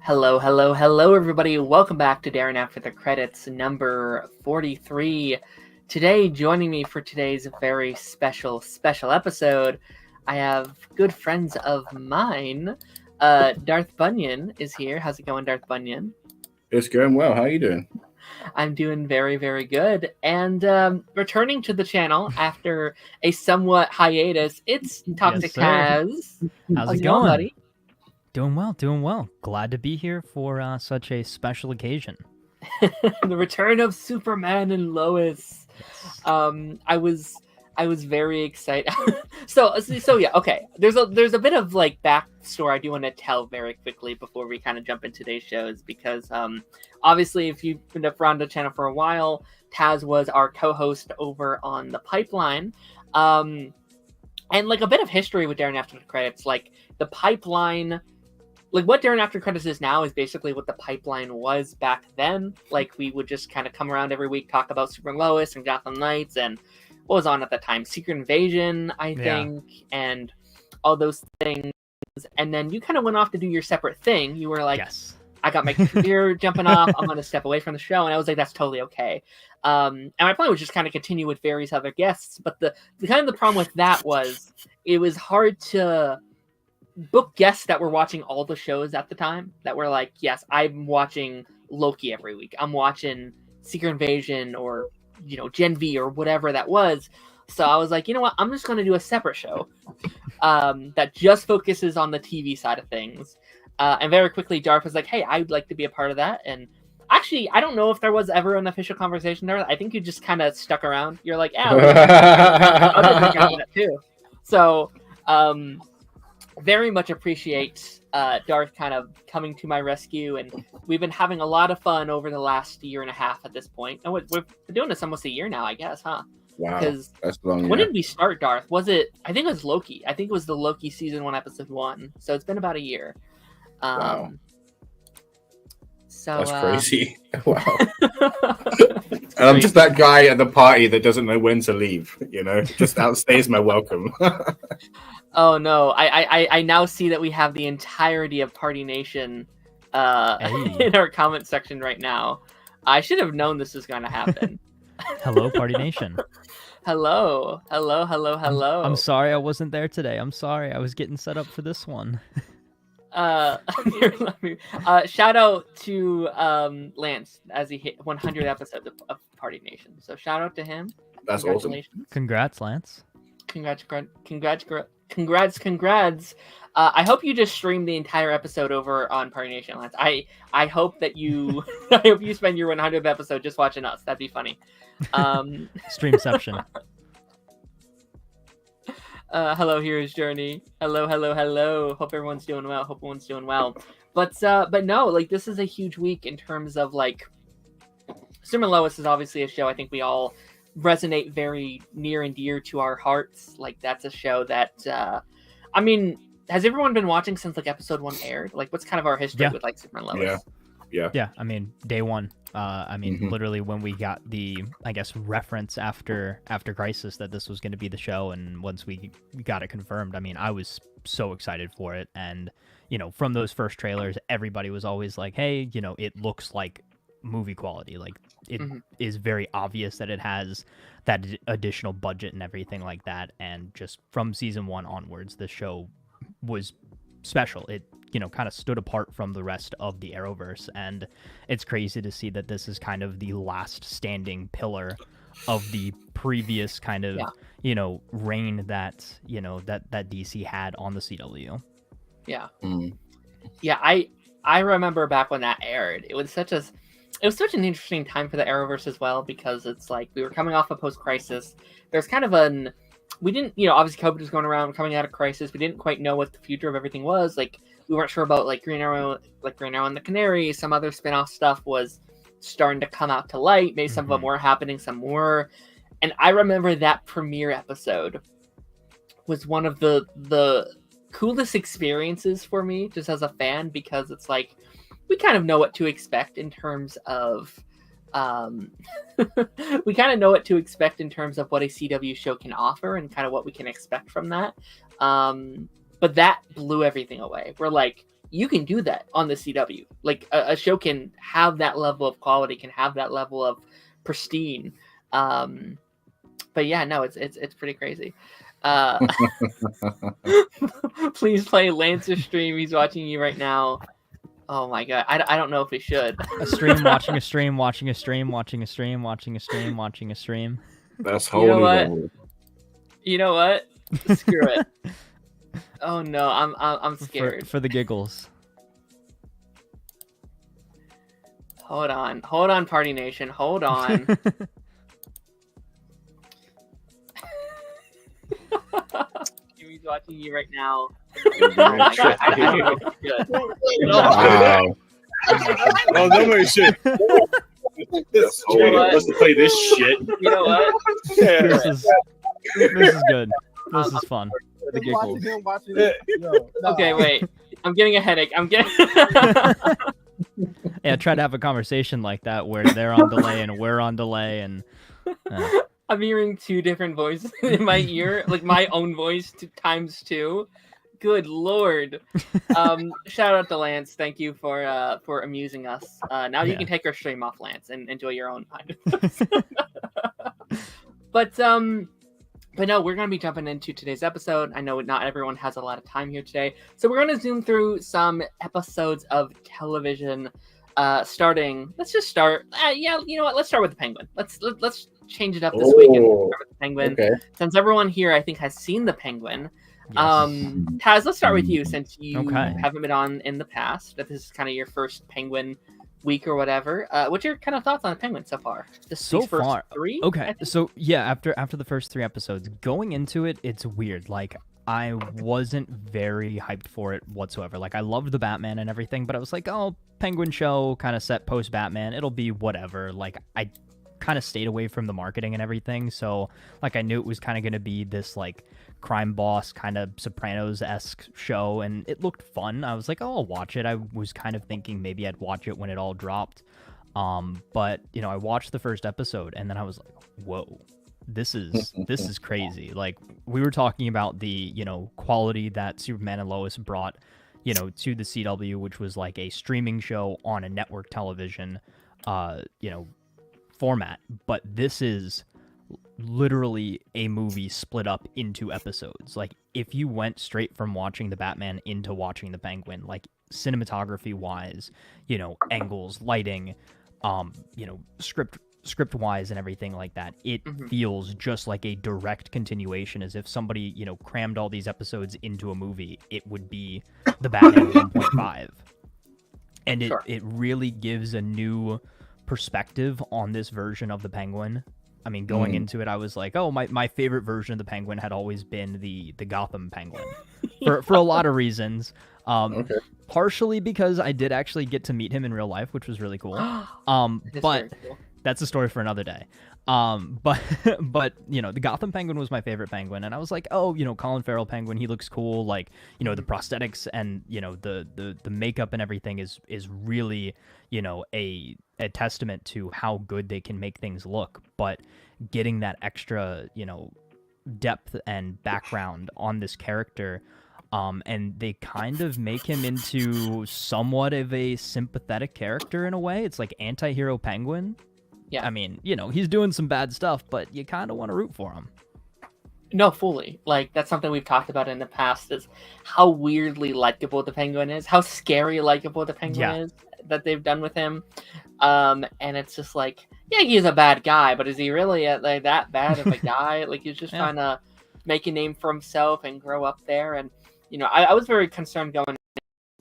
Hello, hello, hello, everybody. Welcome back to Daren After the Credits, number 43. Today, joining me for today's very special episode, I have good friends of mine. Darth Bunyan is here. How's it going, Darth Bunyan? It's going well. How are you doing? I'm doing very, very good. And returning to the channel after a somewhat hiatus, it's Toxic Taz. How's it going, buddy? Doing well. Glad to be here for such a special occasion. The return of Superman and Lois. Yes. I was very excited. so yeah, okay. There's a bit of like backstory I do want to tell very quickly before we kind of jump into today's shows, because obviously if you've been around the channel for a while, Taz was our co-host over on the Pipeline. And like a bit of history with Daren After the Credits, like the Pipeline, like what Daren After Credits is now is basically what the Pipeline was back then. Like we would just kind of come around every week, talk about Super Lois and Gotham Knights and what was on at the time, Secret Invasion, I think, and all those things. And then you kind of went off to do your separate thing. You were like, yes. I got my career jumping off. I'm going to step away from the show. And I was like, that's totally okay. And my plan was just kind of continue with various other guests. But the problem with that was it was hard to book guests that were watching all the shows at the time that were like, yes, I'm watching Loki every week. I'm watching Secret Invasion or, Gen V or whatever that was. So I was like, you know what? I'm just going to do a separate show that just focuses on the TV side of things. And very quickly, Darth was like, hey, I'd like to be a part of that. And actually, I don't know if there was ever an official conversation there. I think you just kind of stuck around. You're like, oh, I'll just that too. So, very much appreciate Darth kind of coming to my rescue. And we've been having a lot of fun over the last year and a half at this point. And we've been doing this almost a year now, I guess, huh? Wow, that's long. When did we start, Darth? I think it was Loki. I think it was the Loki season 1, episode 1. So it's been about a year. Wow. So that's crazy. Wow. And I'm just that guy at the party that doesn't know when to leave, just outstays my welcome. Oh no, I now see that we have the entirety of Party Nation in our comment section right now. I should have known this was going to happen. Hello, Party Nation. Hello. I'm sorry I wasn't there today. I'm sorry. I was getting set up for this one. Shout out to Lance as he hit 100 episodes of Party Nation. So shout out to him. That's awesome. Congrats, Lance. Congrats. I hope you just streamed the entire episode over on Party Nation, Lance. I hope that you spend your 100th episode just watching us. That'd be funny. Streamception. Hello, here's Journey. Hello. Hope everyone's doing well. But no, like this is a huge week in terms of like Super Lois is obviously a show I think we all resonate very near and dear to our hearts. Like that's a show that has everyone been watching since like episode 1 aired? Like what's kind of our history with like Super Lois? Yeah. I mean, day one. Literally when we got the, I guess, reference after Crisis that this was going to be the show, and once we got it confirmed, I was so excited for it. And from those first trailers, everybody was always like, hey, it looks like movie quality. Like it is very obvious that it has that additional budget and everything like that. And just from season 1 onwards, the show was special. It kind of stood apart from the rest of the Arrowverse, and it's crazy to see that this is kind of the last standing pillar of the previous kind of reign that that DC had on the CW. I remember back when that aired. It was such an interesting time for the Arrowverse as well, because it's like we were coming off of post-Crisis. There's kind of we didn't, obviously COVID was going around, coming out of Crisis. We didn't quite know what the future of everything was. Like, we weren't sure about, like, Green Arrow and the Canary. Some other spin-off stuff was starting to come out to light. Maybe some of them were happening, some were. And I remember that premiere episode was one of the coolest experiences for me, just as a fan, because it's like, we kind of know what to expect in terms of we kind of know what to expect in terms of what a CW show can offer and kind of what we can expect from that. But that blew everything away. We're like, you can do that on the CW. Like a show can have that level of quality, can have that level of pristine. But yeah, no, it's pretty crazy. Please play Lance's stream. He's watching you right now. Oh my god, I don't know if we should. A stream, watching a stream, watching a stream, watching a stream, watching a stream, watching a stream. That's holy. You know what? Screw it. Oh no, I'm scared. For the giggles. Hold on, Party Nation. Hold on. Jimmy's watching you right now. Oh my god, I don't know if it's good. Wow. Oh, no more shit. That's holy. Let's play this shit. You know what? Yeah. This is good. This is fun. The giggles. Okay, wait. I'm getting a headache. Yeah, try to have a conversation like that where they're on delay and we're on delay and. I'm hearing two different voices in my ear, like my own voice times two. Good lord. Shout out to Lance. Thank you for amusing us. Now you can take our stream off, Lance, and enjoy your own time. But no, we're gonna be jumping into today's episode. I know not everyone has a lot of time here today, so we're gonna zoom through some episodes of television. Starting. Let's just start. Yeah, you know what? Let's start with the Penguin. Let's change it up this week and start with the Penguin. Okay. Since everyone here, I think, has seen the Penguin. Yes. Taz, let's start with you since you Okay. haven't been on in the past. If this is kind of your first Penguin week or whatever, what's your kind of thoughts on the Penguin so far? These first three. Okay, so yeah, after the first 3 episodes, going into it, it's weird. Like I wasn't very hyped for it whatsoever. Like I loved the Batman and everything, but I was like, oh, Penguin show, kind of set post Batman. It'll be whatever. Like I kind of stayed away from the marketing and everything, so like I knew it was kind of going to be this like crime boss kind of Sopranos-esque show, and it looked fun. I was like, oh, I'll watch it. I was kind of thinking maybe I'd watch it when it all dropped, but you know, I watched the first episode and then I was like, whoa, this is crazy. Like we were talking about the, you know, quality that Superman and Lois brought, you know, to the CW, which was like a streaming show on a network television you know, format, but this is literally a movie split up into episodes. Like if you went straight from watching the Batman into watching the Penguin, like cinematography wise, you know, angles, lighting, you know, script wise and everything like that, it feels just like a direct continuation, as if somebody, you know, crammed all these episodes into a movie. It would be the Batman 1.5, and it really gives a new perspective on this version of the Penguin. I mean, going into it, I was like, oh, my favorite version of the Penguin had always been the Gotham Penguin for a lot of reasons. Partially because I did actually get to meet him in real life, which was really cool. But cool. That's a story for another day. But you know, the Gotham Penguin was my favorite Penguin, and I was like, oh, you know, Colin Farrell Penguin, he looks cool. Like, you know, the prosthetics and, you know, the makeup and everything is really, you know, a testament to how good they can make things look. But getting that extra, you know, depth and background on this character, and they kind of make him into somewhat of a sympathetic character in a way. It's like anti-hero Penguin. Yeah, I mean, you know, he's doing some bad stuff, but you kind of want to root for him. No, fully. Like, that's something we've talked about in the past, is how weirdly likable the Penguin is, how scary likable the Penguin is that they've done with him. And it's just like, yeah, he's a bad guy, but is he really like that bad of a guy? Like, he's just trying to make a name for himself and grow up there. And, you know, I was very concerned going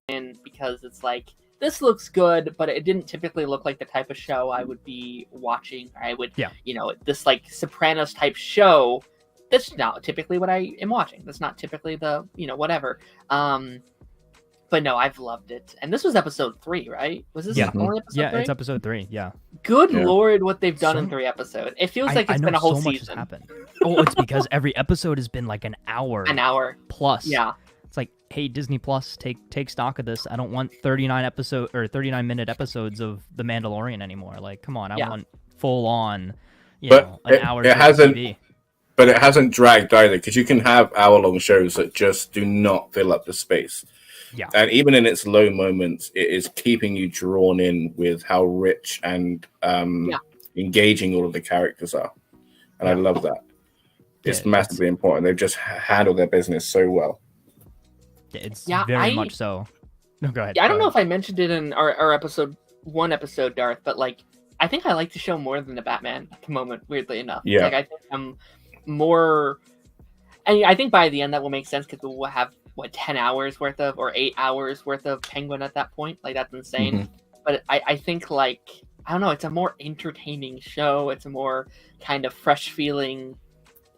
in because it's like, this looks good, but it didn't typically look like the type of show I would be watching. I would, you know, this like Sopranos type show. That's not typically what I am watching. That's not typically the, you know, whatever. But no, I've loved it. And this was episode 3, right? Was this only episode 3? Yeah, it's episode 3. Yeah. Good lord, what they've done in 3 episodes. It feels like it's been a whole so season. Much has happened. Oh, it's because every episode has been like an hour. An hour plus. Yeah. It's like, hey, Disney Plus, take stock of this. I don't want 39-minute episodes of The Mandalorian anymore. Like, come on, I want full on, you know, an hour of TV. but it hasn't dragged either, because you can have hour-long shows that just do not fill up the space. Yeah. And even in its low moments, it is keeping you drawn in with how rich and engaging all of the characters are. And I love that. It's massively important. They've just handled their business so well. It's very much so. No, go ahead. Yeah, I don't know if I mentioned it in our episode, Darth, but like, I think I like the show more than the Batman at the moment, weirdly enough. Yeah. Like, I think I'm more... And I think by the end that will make sense, because we'll have, 10 hours worth of, or 8 hours worth of Penguin at that point? Like, that's insane. Mm-hmm. But I think, like, I don't know, it's a more entertaining show. It's a more kind of fresh feeling...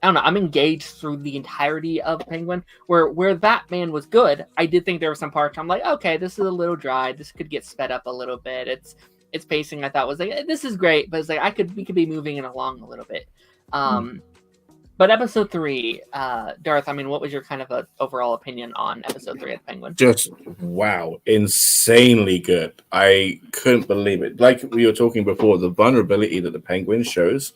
I don't know, I'm engaged through the entirety of Penguin. Where Batman was good, I did think there were some parts I'm like, okay, this is a little dry. This could get sped up a little bit. Its pacing, I thought, was like, this is great, but it's like we could be moving it along a little bit. But episode 3, Darth, I mean, what was your kind of overall opinion on episode 3 of Penguin? Just, wow, insanely good. I couldn't believe it. Like we were talking before, the vulnerability that the Penguin shows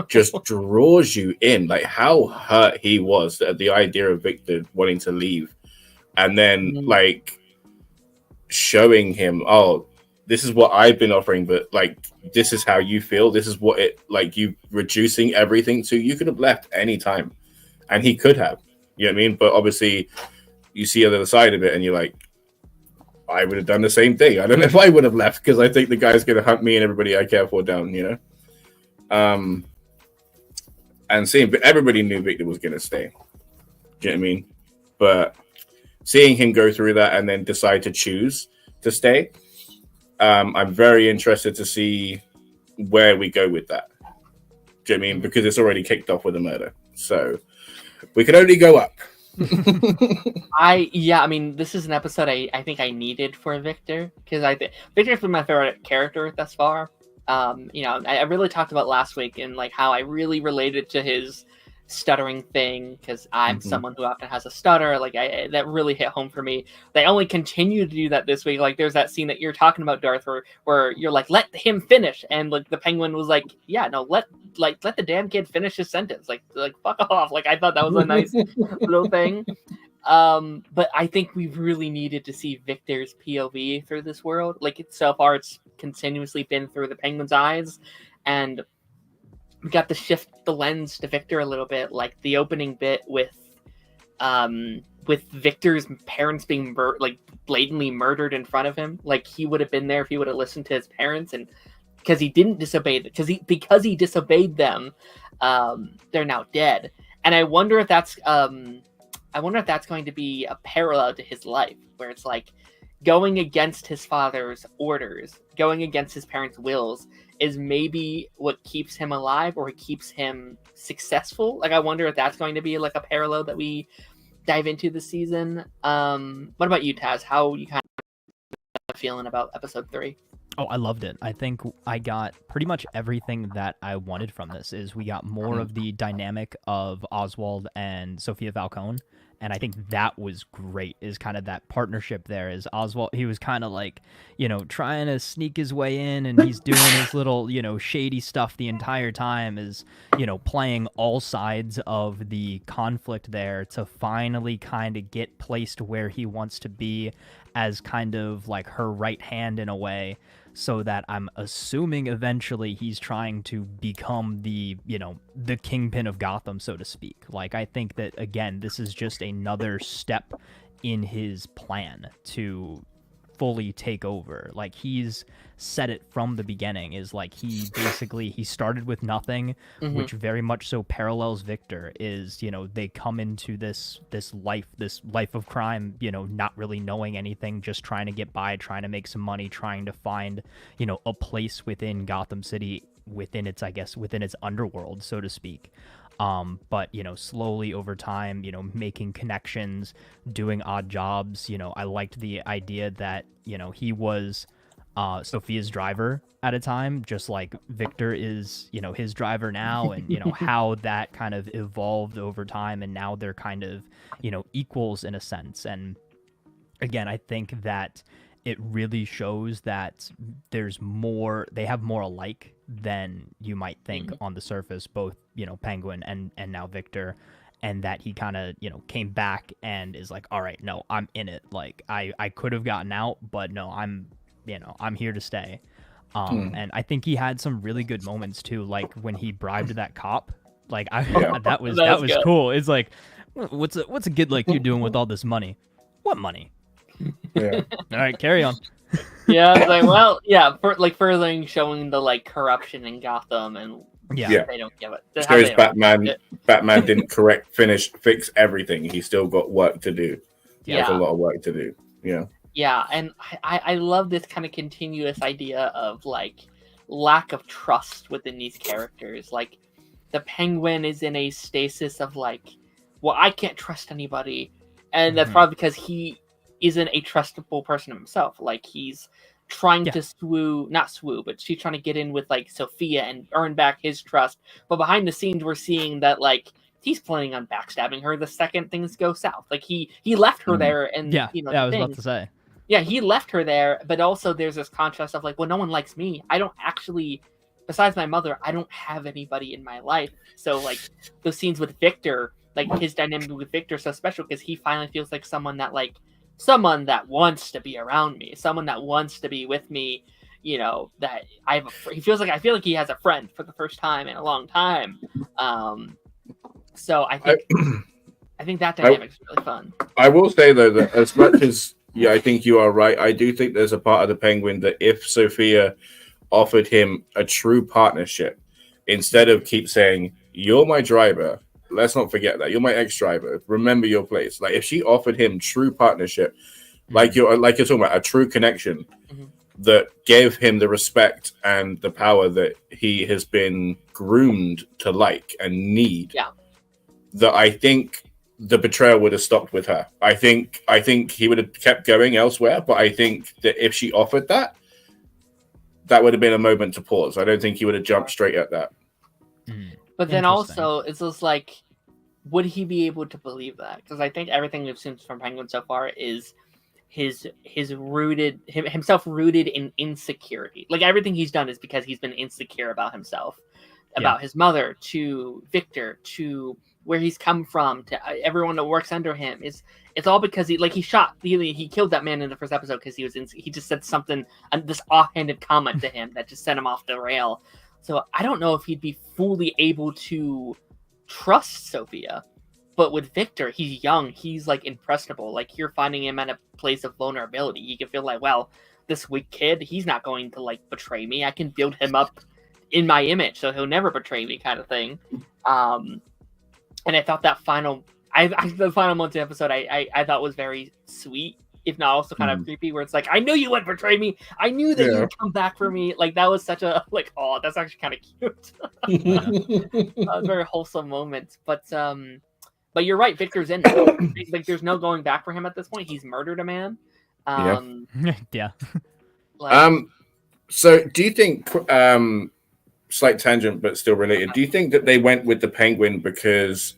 just draws you in. Like how hurt he was at the idea of Victor wanting to leave. And then, like, showing him, oh, this is what I've been offering, but like this is how you feel. This is what it like you reducing everything to. You could have left any time, and he could have. You know what I mean? But obviously, you see the other side of it, and you're like, I would have done the same thing. I don't know if I would have left, because I think the guy's going to hunt me and everybody I care for down. You know, and seeing, but everybody knew Victor was going to stay. Do you know what I mean? But seeing him go through that and then decide to choose to stay. I'm very interested to see where we go with that. Do you know what I mean? Because it's already kicked off with a murder. So we can only go up. I mean, this is an episode I think I needed for Victor, because I think Victor's been my favorite character thus far. You know, I really talked about last week and like how I really related to his stuttering thing, because I'm someone who often has a stutter. Like that really hit home for me. They only continue to do that this week. Like there's that scene that you're talking about, Darth, where you're like, let him finish, and like the Penguin was like, yeah, no, let the damn kid finish his sentence. Like fuck off. Like I thought that was a nice little thing. But I think we've really needed to see Victor's POV through this world. Like so far, it's continuously been through the Penguin's eyes, and we got to shift the lens to Victor a little bit. Like the opening bit with Victor's parents being blatantly murdered in front of him. Like he would have been there if he would have listened to his parents, and because he didn't disobey because he disobeyed them, they're now dead. And I wonder if that's going to be a parallel to his life, where it's like going against his father's orders, going against his parents' wills, is maybe what keeps him alive or keeps him successful. Like I wonder if that's going to be like a parallel that we dive into this season. What about you, Taz? How you kind of feeling about episode 3? Oh, I loved it. I think I got pretty much everything that I wanted from this. Is we got more of the dynamic of Oswald and Sophia Falcone. And I think that was great, is kind of that partnership there. Is Oswald, he was kind of like, you know, trying to sneak his way in, and he's doing his little, you know, shady stuff the entire time, is, you know, playing all sides of the conflict there to finally kind of get placed where he wants to be as kind of like her right hand in a way. So that I'm assuming eventually he's trying to become the, you know, the kingpin of Gotham, so to speak. Like, I think that, again, this is just another step in his plan to fully take over. Like, he's said it from the beginning, is like he started with nothing, which very much so parallels Victor. Is, you know, they come into this life of crime, you know, not really knowing anything, just trying to get by, trying to make some money, trying to find, you know, a place within Gotham City, within its underworld, so to speak. But, you know, slowly over time, you know, making connections, doing odd jobs. You know, I liked the idea that, you know, he was Sophia's driver at a time, just like Victor is, you know, his driver now, and, you know, how that kind of evolved over time, and now they're kind of, you know, equals in a sense. And again, I think that it really shows that there's more. They have more alike than you might think on the surface. Both, Penguin and now Victor, and that he kind of came back and is like, all right, no, I'm in it. Like I could have gotten out, but no, I'm here to stay. And I think he had some really good moments too, like when he bribed that cop. Like that was cool. It's like, what's a kid like you doing with all this money? What money? Yeah. All right, carry on. Yeah, it's like, well, yeah, furthering showing the like corruption in Gotham, and they don't give it. Shows Batman didn't fix everything. He still got work to do. He has a lot of work to do. Yeah. Yeah, and I love this kind of continuous idea of like lack of trust within these characters. Like the Penguin is in a stasis of like, well, I can't trust anybody, and that's probably because he isn't a trustable person himself. Like he's trying to but she's trying to get in with like Sophia and earn back his trust. But behind the scenes, we're seeing that like he's planning on backstabbing her the second things go south. Like he left her there, and I was about to say. Yeah, he left her there, but also there's this contrast of like, well, no one likes me. I don't actually, besides my mother, I don't have anybody in my life. So like those scenes with Victor, like his dynamic with Victor is so special because he finally feels like someone that wants to be around me, someone that wants to be with me. That I feel like he has a friend for the first time in a long time. So I think that dynamic's really fun. I will say though that as much as I think you are right, I do think there's a part of the Penguin that if Sophia offered him a true partnership, instead of keep saying, you're my driver, let's not forget that, you're my ex-driver, remember your place. Like if she offered him true partnership, like you're talking about, a true connection that gave him the respect and the power that he has been groomed to like and need, that I think the betrayal would have stopped with her. I think he would have kept going elsewhere, but I think that if she offered that would have been a moment to pause. I don't think he would have jumped straight at that. But then also, it's just like, would he be able to believe that? Because I think everything we've seen from Penguin so far is himself rooted in insecurity. Like everything he's done is because he's been insecure about himself, about his mother, to Victor, to where he's come from, to everyone that works under him. It's all because he killed that man in the first episode because he just said something, this offhanded comment to him that just sent him off the rail. So I don't know if he'd be fully able to trust Sophia. But with Victor, he's young, he's like impressionable. Like you're finding him at a place of vulnerability. You can feel like, well, this weak kid, he's not going to like betray me. I can build him up in my image, so he'll never betray me, kind of thing. And I thought that the final month of the episode, I thought was very sweet, if not also kind of creepy, where it's like, I knew you wouldn't betray me. I knew that you would come back for me. Like that was such a like, oh, that's actually kind of cute. A very wholesome moment. But you're right, Victor's in it. Like there's no going back for him at this point. He's murdered a man. So do you think, slight tangent but still related, do you think that they went with the Penguin because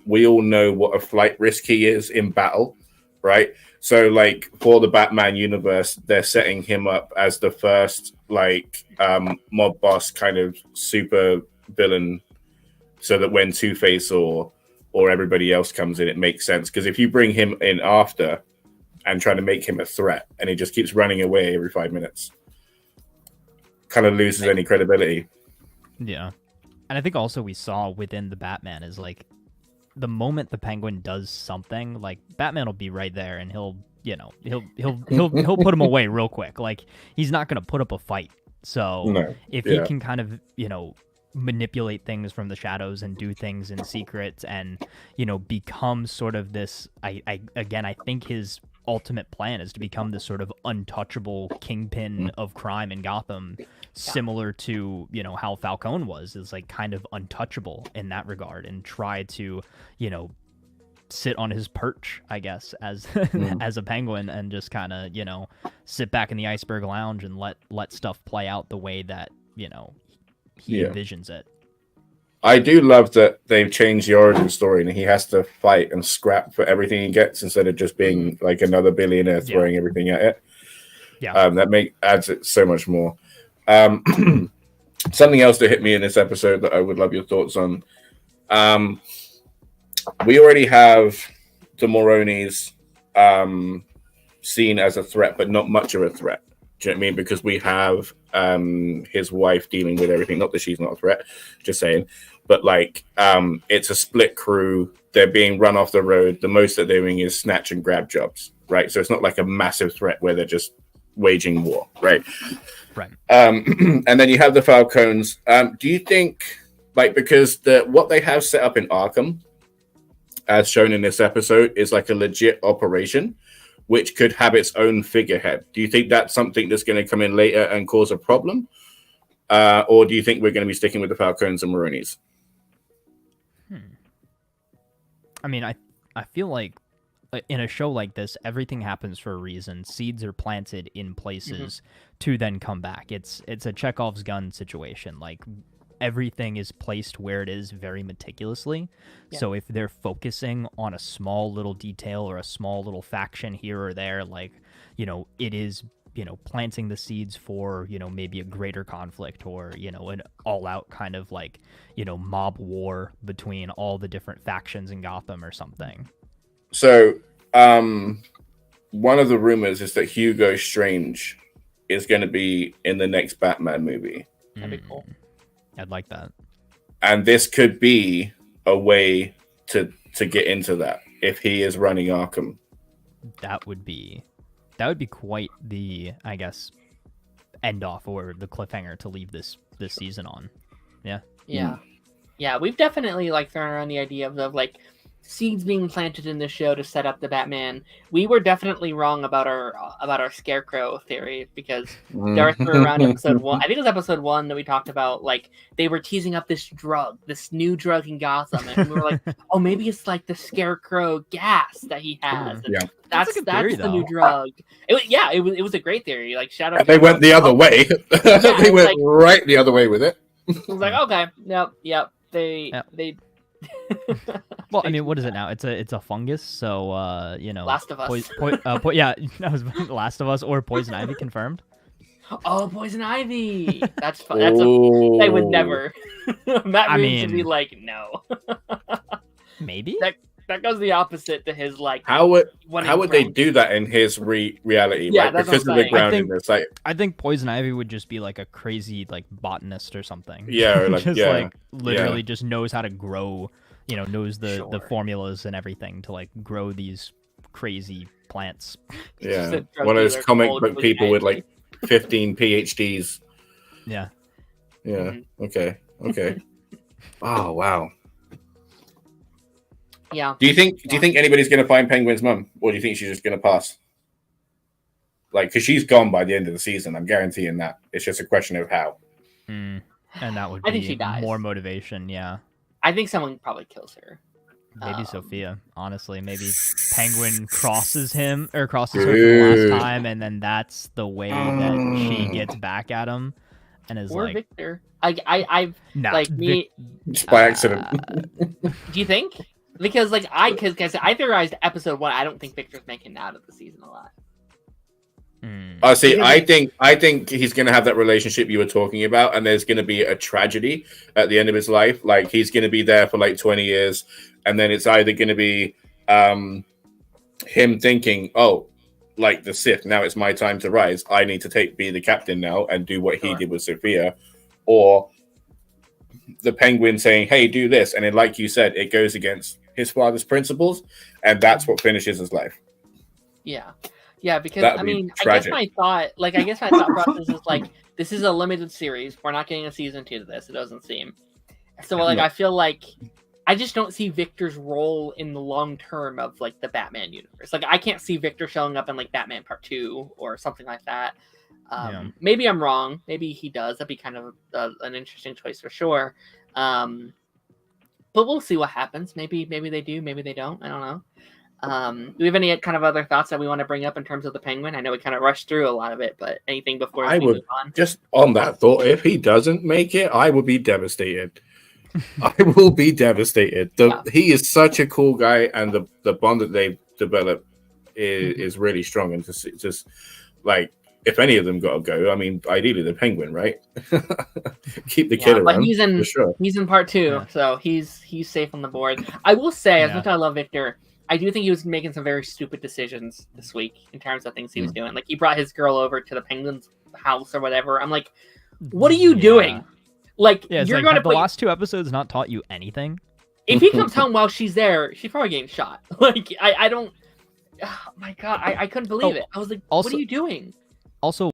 we all know what a flight risk he is in battle, right? So like for the Batman universe, they're setting him up as the first like mob boss kind of super villain, so that when Two-Face or everybody else comes in, it makes sense. Because if you bring him in after and try to make him a threat and he just keeps running away every 5 minutes, kind of loses any credibility. Yeah. And I think also we saw within the Batman is like the moment the Penguin does something, like Batman will be right there and he'll put him away real quick. Like he's not going to put up a fight. So if he can kind of, manipulate things from the shadows and do things in secret and, become sort of this, I think his ultimate plan is to become this sort of untouchable kingpin of crime in Gotham, similar to how Falcone is like kind of untouchable in that regard, and try to sit on his perch, I guess, as as a Penguin, and just kind of sit back in the Iceberg Lounge and let stuff play out the way that he envisions it. I do love that they've changed the origin story and he has to fight and scrap for everything he gets instead of just being like another billionaire throwing everything at it. Yeah. That adds it so much more. Something else that hit me in this episode that I would love your thoughts on. We already have the Moronis seen as a threat, but not much of a threat. Do you know what I mean? Because we have his wife dealing with everything. Not that she's not a threat, just saying. But like, it's a split crew. They're being run off the road. The most that they're doing is snatch and grab jobs, right? So it's not like a massive threat where they're just waging war, right? Right. And then you have the Falcons. Do you think, like, because what they have set up in Arkham, as shown in this episode, is like a legit operation, which could have its own figurehead. Do you think that's something that's going to come in later and cause a problem? Or do you think we're going to be sticking with the Falcons and Maronis? I mean, I feel like in a show like this, everything happens for a reason. Seeds are planted in places to then come back. It's a Chekhov's gun situation. Like, everything is placed where it is very meticulously. Yeah. So if they're focusing on a small little detail or a small little faction here or there, like, it is, planting the seeds for, maybe a greater conflict or, an all-out kind of like, mob war between all the different factions in Gotham or something. So, one of the rumors is that Hugo Strange is going to be in the next Batman movie. That'd be cool. I'd like that. And this could be a way to get into that if he is running Arkham. That would be quite the, I guess, end off or the cliffhanger to leave this season on. Yeah. Yeah. Yeah, we've definitely like thrown around the idea of like seeds being planted in the show to set up the Batman. We were definitely wrong about our Scarecrow theory because Darth threw around episode 1. I think it was episode 1 that we talked about, like they were teasing up this new drug in Gotham, and we were like, oh, maybe it's like the Scarecrow gas that he has. Yeah, that's theory, the new drug. It was a great theory. Like shout out. They went the other way. They went right the other way with it. I was like, okay, yep. They. Well, I mean, what is it now? It's a fungus, so Last of Us. Yeah, that was Last of Us or Poison Ivy confirmed. Oh, Poison Ivy! That's fun. They would never. Matt Reeves would be like, no. Maybe that goes the opposite to his like. How would they do that in his reality? Yeah, right? that's because what of I'm the groundedness. Like, I think Poison Ivy would just be like a crazy like botanist or something. Yeah, or like just yeah, like literally just knows how to grow. Knows the formulas and everything to like grow these crazy plants. Yeah, one of those comic book people with like 15 PhDs. Yeah. Yeah. Okay. Oh wow. Yeah. Do you think anybody's going to find Penguin's mum, or do you think she's just going to pass? Like, because she's gone by the end of the season, I'm guaranteeing that. It's just a question of how. And that would I think be she dies. more motivation. Yeah. I think someone probably kills her. Maybe Sophia. Honestly, maybe Penguin crosses her for the last time, and then that's the way that she gets back at him, and is or like Victor. I've like me just by accident. Do you think? Because like I theorized episode 1. I don't think Victor's making it out of the season alive. See, I think he's going to have that relationship you were talking about, and there's going to be a tragedy at the end of his life. Like, he's going to be there for like 20 years, and then it's either going to be him thinking, oh, like the Sith, now it's my time to rise. I need to be the captain now and do what he did with Sophia. Or the Penguin saying, hey, do this. And then, like you said, it goes against his father's principles, and that's what finishes his life. Yeah, because That'd I mean, be tragic. I guess my thought process is like, this is a limited series. We're not getting a season 2 to this. It doesn't seem. So like, I feel like I just don't see Victor's role in the long term of like the Batman universe. Like, I can't see Victor showing up in like Batman Part 2 or something like that. Maybe I'm wrong. Maybe he does. That'd be kind of an interesting choice for sure. But we'll see what happens. Maybe they do. Maybe they don't. I don't know. Do we have any kind of other thoughts that we want to bring up in terms of the Penguin? I know we kind of rushed through a lot of it, but anything before we move on? Just on that thought, if he doesn't make it, I will be devastated. I will be devastated. He is such a cool guy, and the bond that they've developed is really strong. And just like, if any of them got to go, I mean, ideally the Penguin, right? Keep the kid around. But he's in for sure. he's in part 2, so he's safe on the board. I will say, as much as I love Victor, I do think he was making some very stupid decisions this week in terms of things he was doing. Like, he brought his girl over to the Penguin's house or whatever. I'm like, what are you doing? Like, you're going to the last 2 episodes not taught you anything? If he comes home while she's there, she's probably getting shot. Like, I don't. Oh my god, I couldn't believe it. I was like, what are you doing? Also,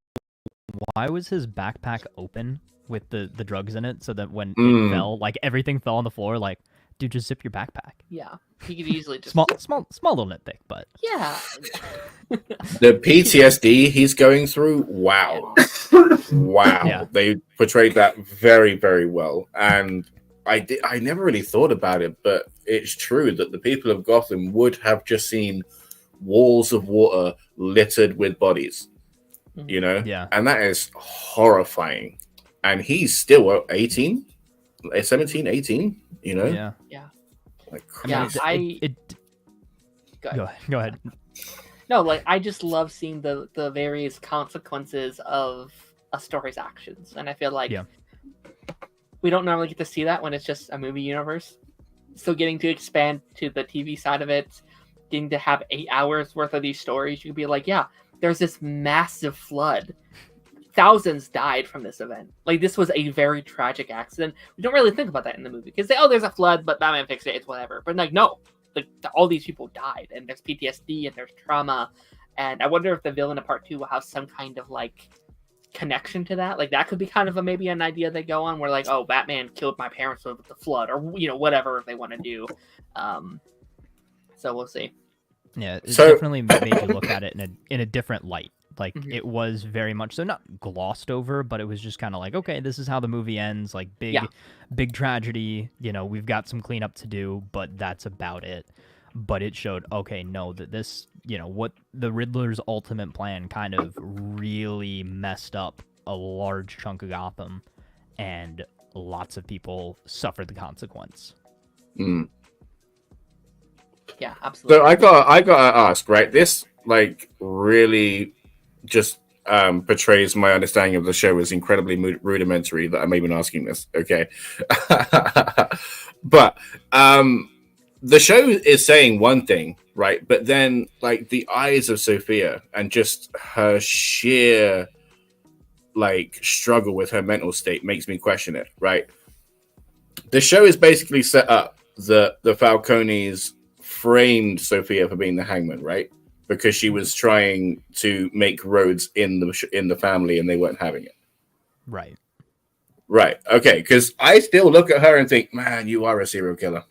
why was his backpack open with the drugs in it so that when it fell, like everything fell on the floor? Like, dude, just zip your backpack. Yeah, he could easily just small little nitpick, but yeah. The PTSD he's going through, wow. Yeah. They portrayed that very, very well, and I never really thought about it, but it's true that the people of Gotham would have just seen walls of water littered with bodies, you know? Yeah. And that is horrifying. And he's still 18, 17, 18, you know? Yeah. Yeah. Like, Yeah, Go ahead. No, like, I just love seeing the various consequences of a story's actions. And I feel like we don't normally get to see that when it's just a movie universe. So getting to expand to the TV side of it, getting to have 8 hours worth of these stories, you could be like, yeah, there's this massive flood. Thousands died from this event. Like, this was a very tragic accident. We don't really think about that in the movie because there's a flood, but Batman fixed it. It's whatever. But like, no, like, all these people died, and there's PTSD and there's trauma. And I wonder if the villain of part 2 will have some kind of like connection to that. Like, that could be kind of maybe an idea they go on where like, oh, Batman killed my parents with the flood, or whatever they want to do. So we'll see. Yeah, it definitely made you look at it in a different light. Like, it was very much so not glossed over, but it was just kind of like, okay, this is how the movie ends. Like, big tragedy. We've got some cleanup to do, but that's about it. But it showed, okay, no, that this, what the Riddler's ultimate plan kind of really messed up a large chunk of Gotham, and lots of people suffered the consequence. Yeah, absolutely. So I gotta ask, right? This like really just portrays my understanding of the show as incredibly rudimentary that I'm even asking this. Okay, but the show is saying one thing, right? But then, like, the eyes of Sophia and just her sheer like struggle with her mental state makes me question it, right? The show is basically set up that the Falcones framed Sophia for being the hangman, right? Because she was trying to make roads in the family and they weren't having it. Right. Okay, because I still look at her and think, man, you are a serial killer.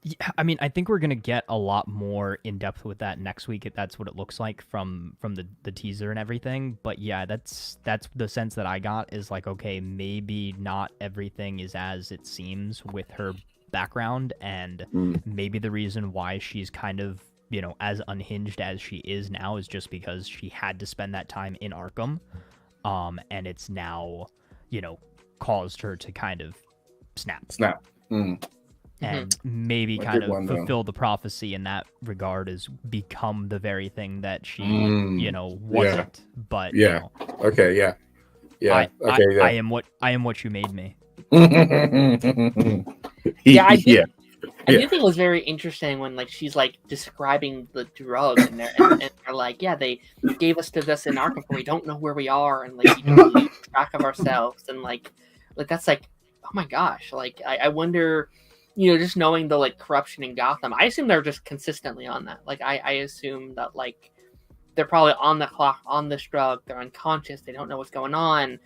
Yeah, I mean, I think we're gonna get a lot more in depth with that next week. If that's what it looks like from the teaser and everything. But yeah, that's the sense that I got is like, okay, maybe not everything is as it seems with her background, and maybe the reason why she's kind of as unhinged as she is now is just because she had to spend that time in Arkham, and it's now caused her to kind of snap. And maybe kind of fulfill the prophecy in that regard, is become the very thing that she, wasn't. But okay, yeah. I am what you made me. I do think it was very interesting when like she's like describing the drug and they're like, yeah, they gave us to this in Arkham, we don't know where we are, and like we don't lose track of ourselves, and like that's like, oh my gosh, like I wonder. Just knowing the like corruption in Gotham, I assume they're just consistently on that. Like I assume that like they're probably on the clock on this drug. They're unconscious. They don't know what's going on.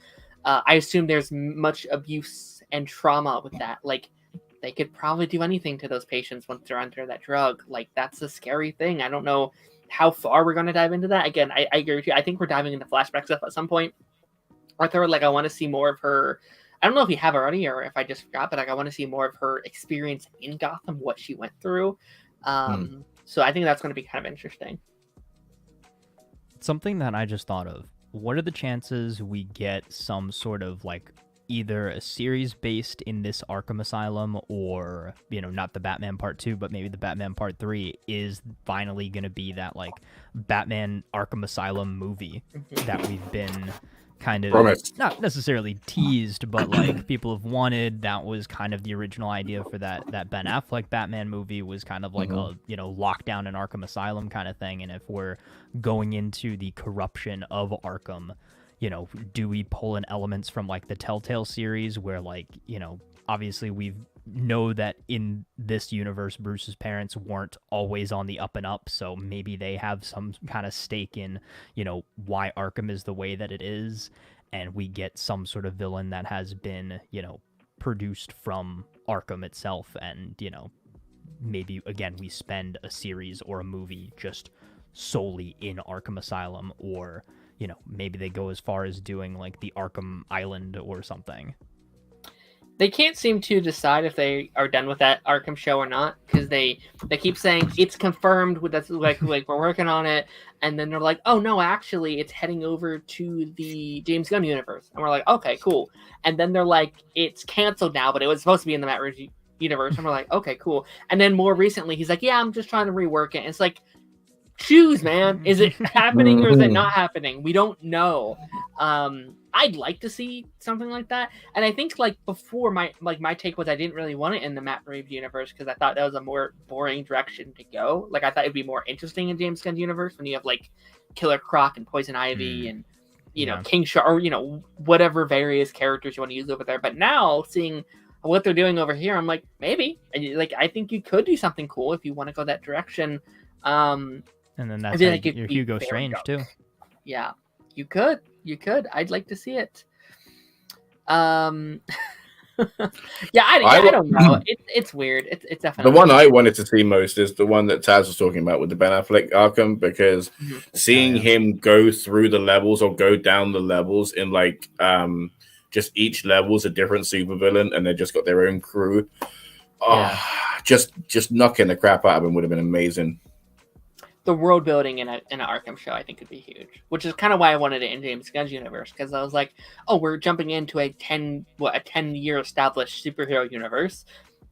I assume there's much abuse and trauma with that. Like they could probably do anything to those patients once they're under that drug. Like that's a scary thing. I don't know how far we're going to dive into that. Again, I agree with you. I think we're diving into flashback stuff at some point. Arthur, like I want to see more of her. I don't know if you have already or if I just forgot, but like I want to see more of her experience in Gotham, what she went through. So I think that's going to be kind of interesting. Something that I just thought of. What are the chances we get some sort of like either a series based in this Arkham Asylum or, not the Batman Part 2, but maybe the Batman Part 3 is finally going to be that, like, Batman Arkham Asylum movie that we've been kind of not necessarily teased, but like people have wanted. That was kind of the original idea for that Ben Affleck Batman movie, was kind of like a lockdown in Arkham Asylum kind of thing. And if we're going into the corruption of Arkham, do we pull in elements from like the Telltale series where, like, obviously we know that in this universe Bruce's parents weren't always on the up and up, so maybe they have some kind of stake in why Arkham is the way that it is, and we get some sort of villain that has been produced from Arkham itself, and maybe again we spend a series or a movie just solely in Arkham Asylum, or maybe they go as far as doing like the Arkham Island or something. They can't seem to decide if they are done with that Arkham show or not, because they keep saying it's confirmed with that's like we're working on it, and then they're like, oh no, actually it's heading over to the James Gunn universe, and we're like, okay, cool, and then they're like, it's canceled now, but it was supposed to be in the Matt Reeves universe, and we're like, okay, cool, and then more recently he's like, yeah, I'm just trying to rework it, and it's like, choose, man, is it happening or is it not happening? We don't know. I'd like to see something like that, and I think like before my take was I didn't really want it in the Matt Reeves universe because I thought that was a more boring direction to go. Like I thought it'd be more interesting in James Gunn's universe when you have like Killer Croc and Poison Ivy and King Shark, or whatever various characters you want to use over there. But now seeing what they're doing over here, I'm like, maybe like I think you could do something cool if you want to go that direction. And then that's like your Hugo Strange too. Yeah, you could. I'd like to see it. Yeah, I don't know. It's weird. It's definitely the one I wanted to see most is the one that Taz was talking about with the Ben Affleck Arkham, because seeing him go through the levels or go down the levels in like just each level's a different supervillain and they just got their own crew. Just knocking the crap out of him would have been amazing. The world building in an Arkham show, I think, could be huge. Which is kind of why I wanted it in James Gunn's universe, because I was like, oh, we're jumping into a 10-year established superhero universe.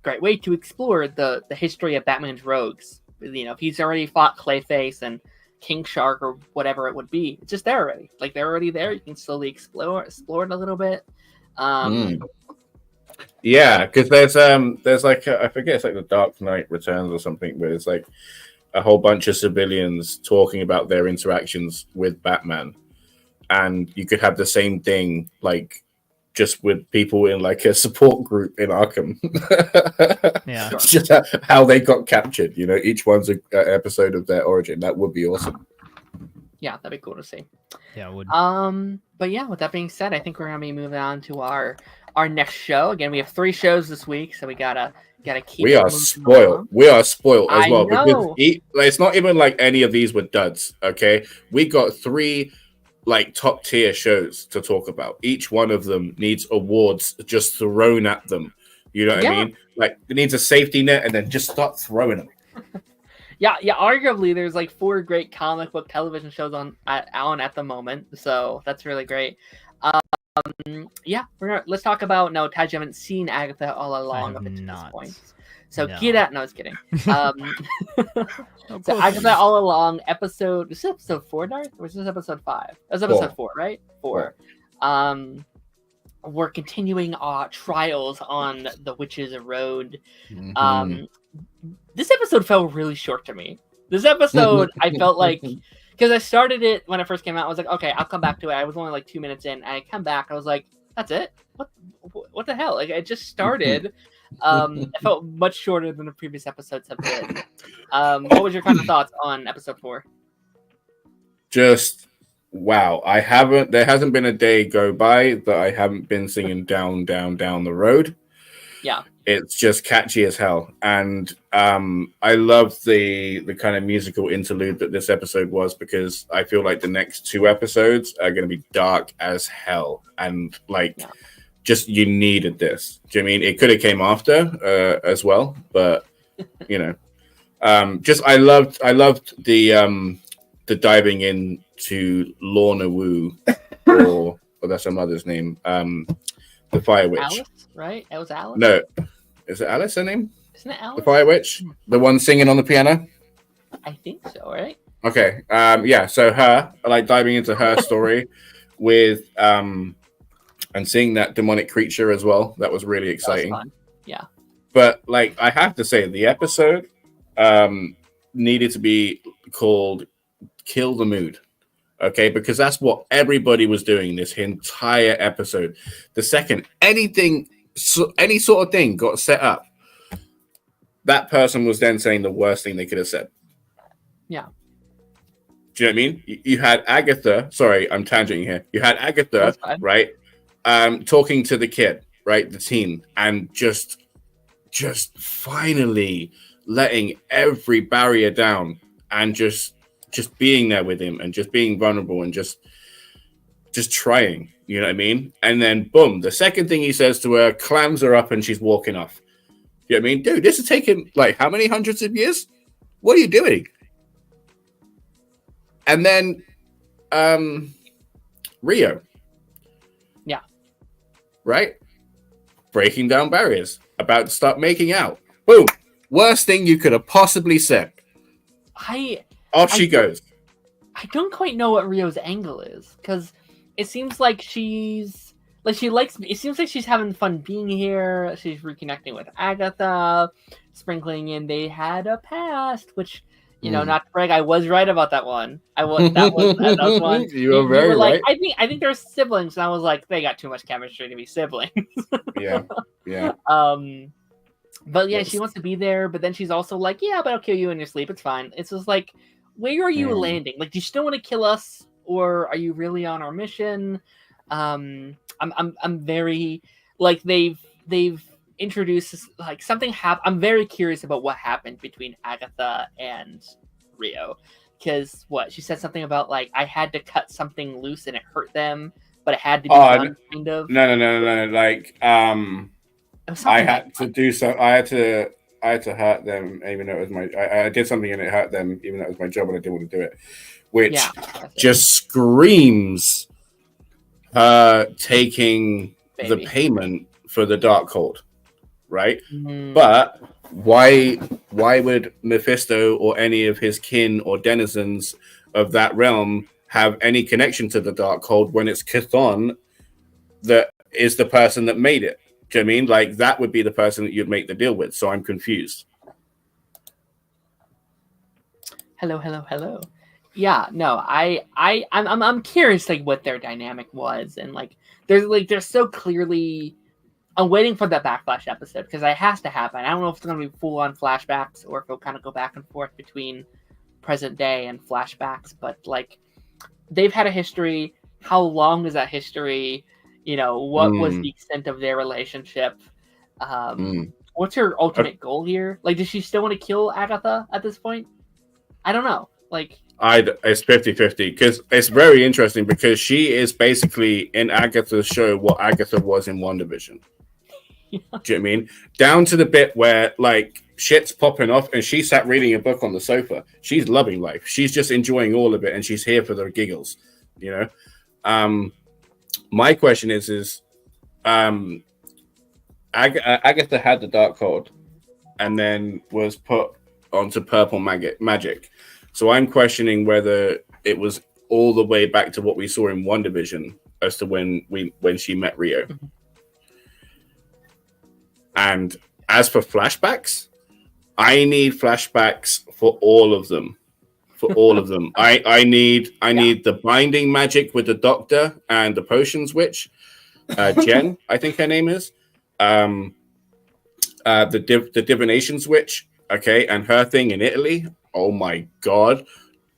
Great way to explore the history of Batman's rogues. If he's already fought Clayface and King Shark or whatever it would be, it's just there already. Like they're already there. You can slowly explore it a little bit. Yeah, because there's like I forget, it's like the Dark Knight Returns or something, where it's like a whole bunch of civilians talking about their interactions with Batman, and you could have the same thing like just with people in like a support group in Arkham. Yeah, just how they got captured. Each one's an episode of their origin. That would be awesome. Yeah, that'd be cool to see. Yeah, it would. But yeah, with that being said, I think we're gonna be moving on to our next show. Again, we have 3 shows this week, so we gotta keep. We are spoiled. We are spoiled as well, because it's not even like any of these were duds. Okay, we got 3 like top tier shows to talk about. Each one of them needs awards just thrown at them. You know what I mean? Like it needs a safety net, and then just start throwing them. Yeah. Arguably, there's like 4 great comic book television shows on at the moment, so that's really great. Let's talk about. No, Taj, you haven't seen Agatha All Along up until this point. So get out. No, I was kidding. So Agatha All Along episode. Is this episode 4, Darth? Or was this episode 5? It was episode 4, right? 4. We're continuing our trials on the Witch's Road. This episode felt really short to me. This episode, I felt like, because I started it when it first came out, I was like, okay, I'll come back to it. I was only like 2 minutes in. I come back, I was like, that's it? What the hell? Like, it just started. It felt much shorter than the previous episodes have been. What was your kind of thoughts on episode 4? Just wow. There hasn't been a day go by that I haven't been singing down the road. Yeah. It's just catchy as hell. And I love the kind of musical interlude that this episode was, because I feel like the next 2 episodes are going to be dark as hell. And just you needed this. Do you mean it could have came after as well? But just I loved the diving into Lorna Wu, or that's her mother's name. the Fire Witch. Alice, right? It was Alice. No, is it Alice? Her name? Isn't it Alice? The Fire Witch, the one singing on the piano. I think so, right? Okay. Yeah. So her, like diving into her story with and seeing that demonic creature as well. That was really exciting. That was fun. Yeah. But like, I have to say, the episode needed to be called "Kill the Mood." Okay, because that's what everybody was doing this entire episode. The second any sort of thing got set up, that person was then saying the worst thing they could have said. Yeah. Do you know what I mean? You had Agatha. Sorry, I'm tangenting here. You had Agatha, right? Talking to the kid, right? The teen, and just finally letting every barrier down and just being there with him and just being vulnerable and just trying, you know what I mean? And then boom, the second thing he says to her clams her up and she's walking off. You know what I mean? Dude, this has taken like how many hundreds of years? What are you doing? And then Rio. Yeah. Right? Breaking down barriers. About to start making out. Boom. Worst thing you could have possibly said. Off she goes. I don't quite know what Rio's angle is, because it seems like it seems like she's having fun being here. She's reconnecting with Agatha, sprinkling in they had a past, which, you know, not to brag, I was right about that one. That was one. You were very right. I think they're siblings, and I was like, they got too much chemistry to be siblings. Yeah. But yeah, she wants to be there, but then she's also like, yeah, but I'll kill you in your sleep. It's fine. It's just like, where are you landing? Like, do you still want to kill us, or are you really on our mission? I'm very like they've introduced like something I'm very curious about what happened between Agatha and Rio, because she said something about like I had to cut something loose and it hurt them, but it had to be done, kind of. No. Like I had to do so. I had to hurt them, even though it was my. I did something and it hurt them, even though it was my job and I didn't want to do it, which just screams her taking the payment for the Darkhold, right? Mm. But why would Mephisto or any of his kin or denizens of that realm have any connection to the Darkhold when it's Chthon that is the person that made it? Do you know what I mean? Like, that would be the person that you'd make the deal with. So I'm confused. Hello. Yeah, no, I'm curious like what their dynamic was, and like they're so clearly. I'm waiting for that Backlash episode because it has to happen. I don't know if it's going to be full on flashbacks or if it'll kind of go back and forth between present day and flashbacks. But like, they've had a history. How long is that history? You know, what was the extent of their relationship? What's her ultimate goal here? Like, does she still want to kill Agatha at this point? I don't know. Like, it's 50-50 because it's very interesting because she is basically in Agatha's show what Agatha was in WandaVision. Yeah. Do you know what I mean? Down to the bit where like shit's popping off and she sat reading a book on the sofa. She's loving life. She's just enjoying all of it and she's here for the giggles, you know? My question is Agatha had the Darkhold and then was put onto purple magic. So I'm questioning whether it was all the way back to what we saw in WandaVision as to when she met Rio. Mm-hmm. And as for flashbacks, I need flashbacks for all of them. I need the binding magic with the doctor and the potions witch. Jen, I think her name is. The divination switch, okay, and her thing in Italy. Oh my god,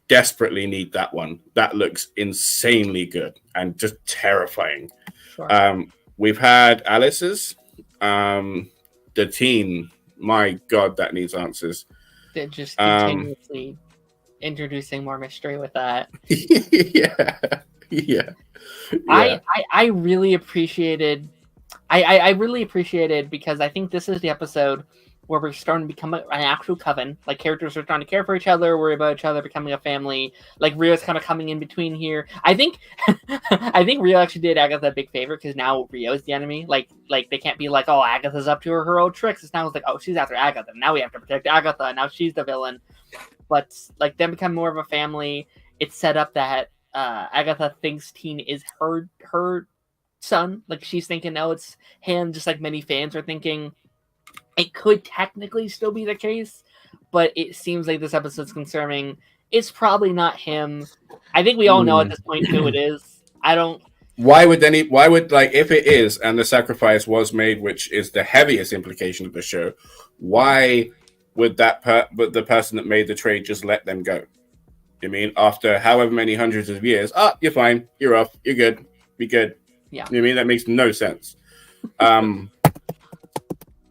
desperately need that one. That looks insanely good and just terrifying. Sure. We've had Alice's, the teen. My god, that needs answers. They're just continuously introducing more mystery with that. Yeah. I really appreciated. I really appreciated because I think this is the episode where we're starting to become an actual coven. Like, characters are starting to care for each other, worry about each other, becoming a family. Like, Rio's kind of coming in between here. I think I think Rio actually did Agatha a big favor, because now Rio's the enemy. Like they can't be like, oh, Agatha's up to her old tricks. It's now like, oh, she's after Agatha. Now we have to protect Agatha. And now she's the villain. But like, them become more of a family. It's set up that Agatha thinks Teen is her son. Like, she's thinking, oh, it's him, just like many fans are thinking. It could technically still be the case, but it seems like this episode's confirming it's probably not him. I think we all know at this point who it is. Why would like, if it is and the sacrifice was made, which is the heaviest implication of the show, why would the person that made the trade just let them go? You mean after however many hundreds of years? You're fine, you're off, you're good, be good. Yeah. You know what I mean? That makes no sense.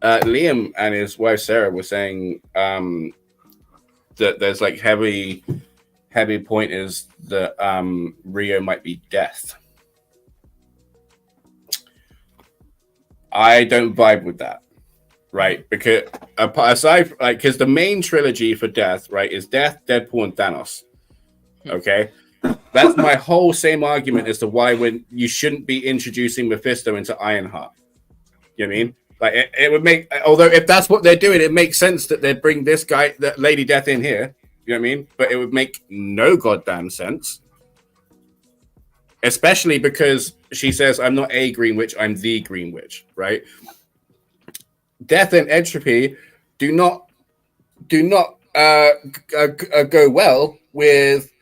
Liam and his wife Sarah were saying that there's like heavy point is that Rio might be Death. I don't vibe with that, right? Because aside, like, because the main trilogy for Death, right, is Death, Deadpool, and Thanos. Okay, that's my whole same argument as to why when you shouldn't be introducing Mephisto into Ironheart. You know what I mean? Like, it would make, although if that's what they're doing, it makes sense that they'd bring this guy, that Lady Death, in here. You know what I mean? But it would make no goddamn sense. Especially because she says, I'm not a Green Witch, I'm the Green Witch, right? Death and entropy do not go well with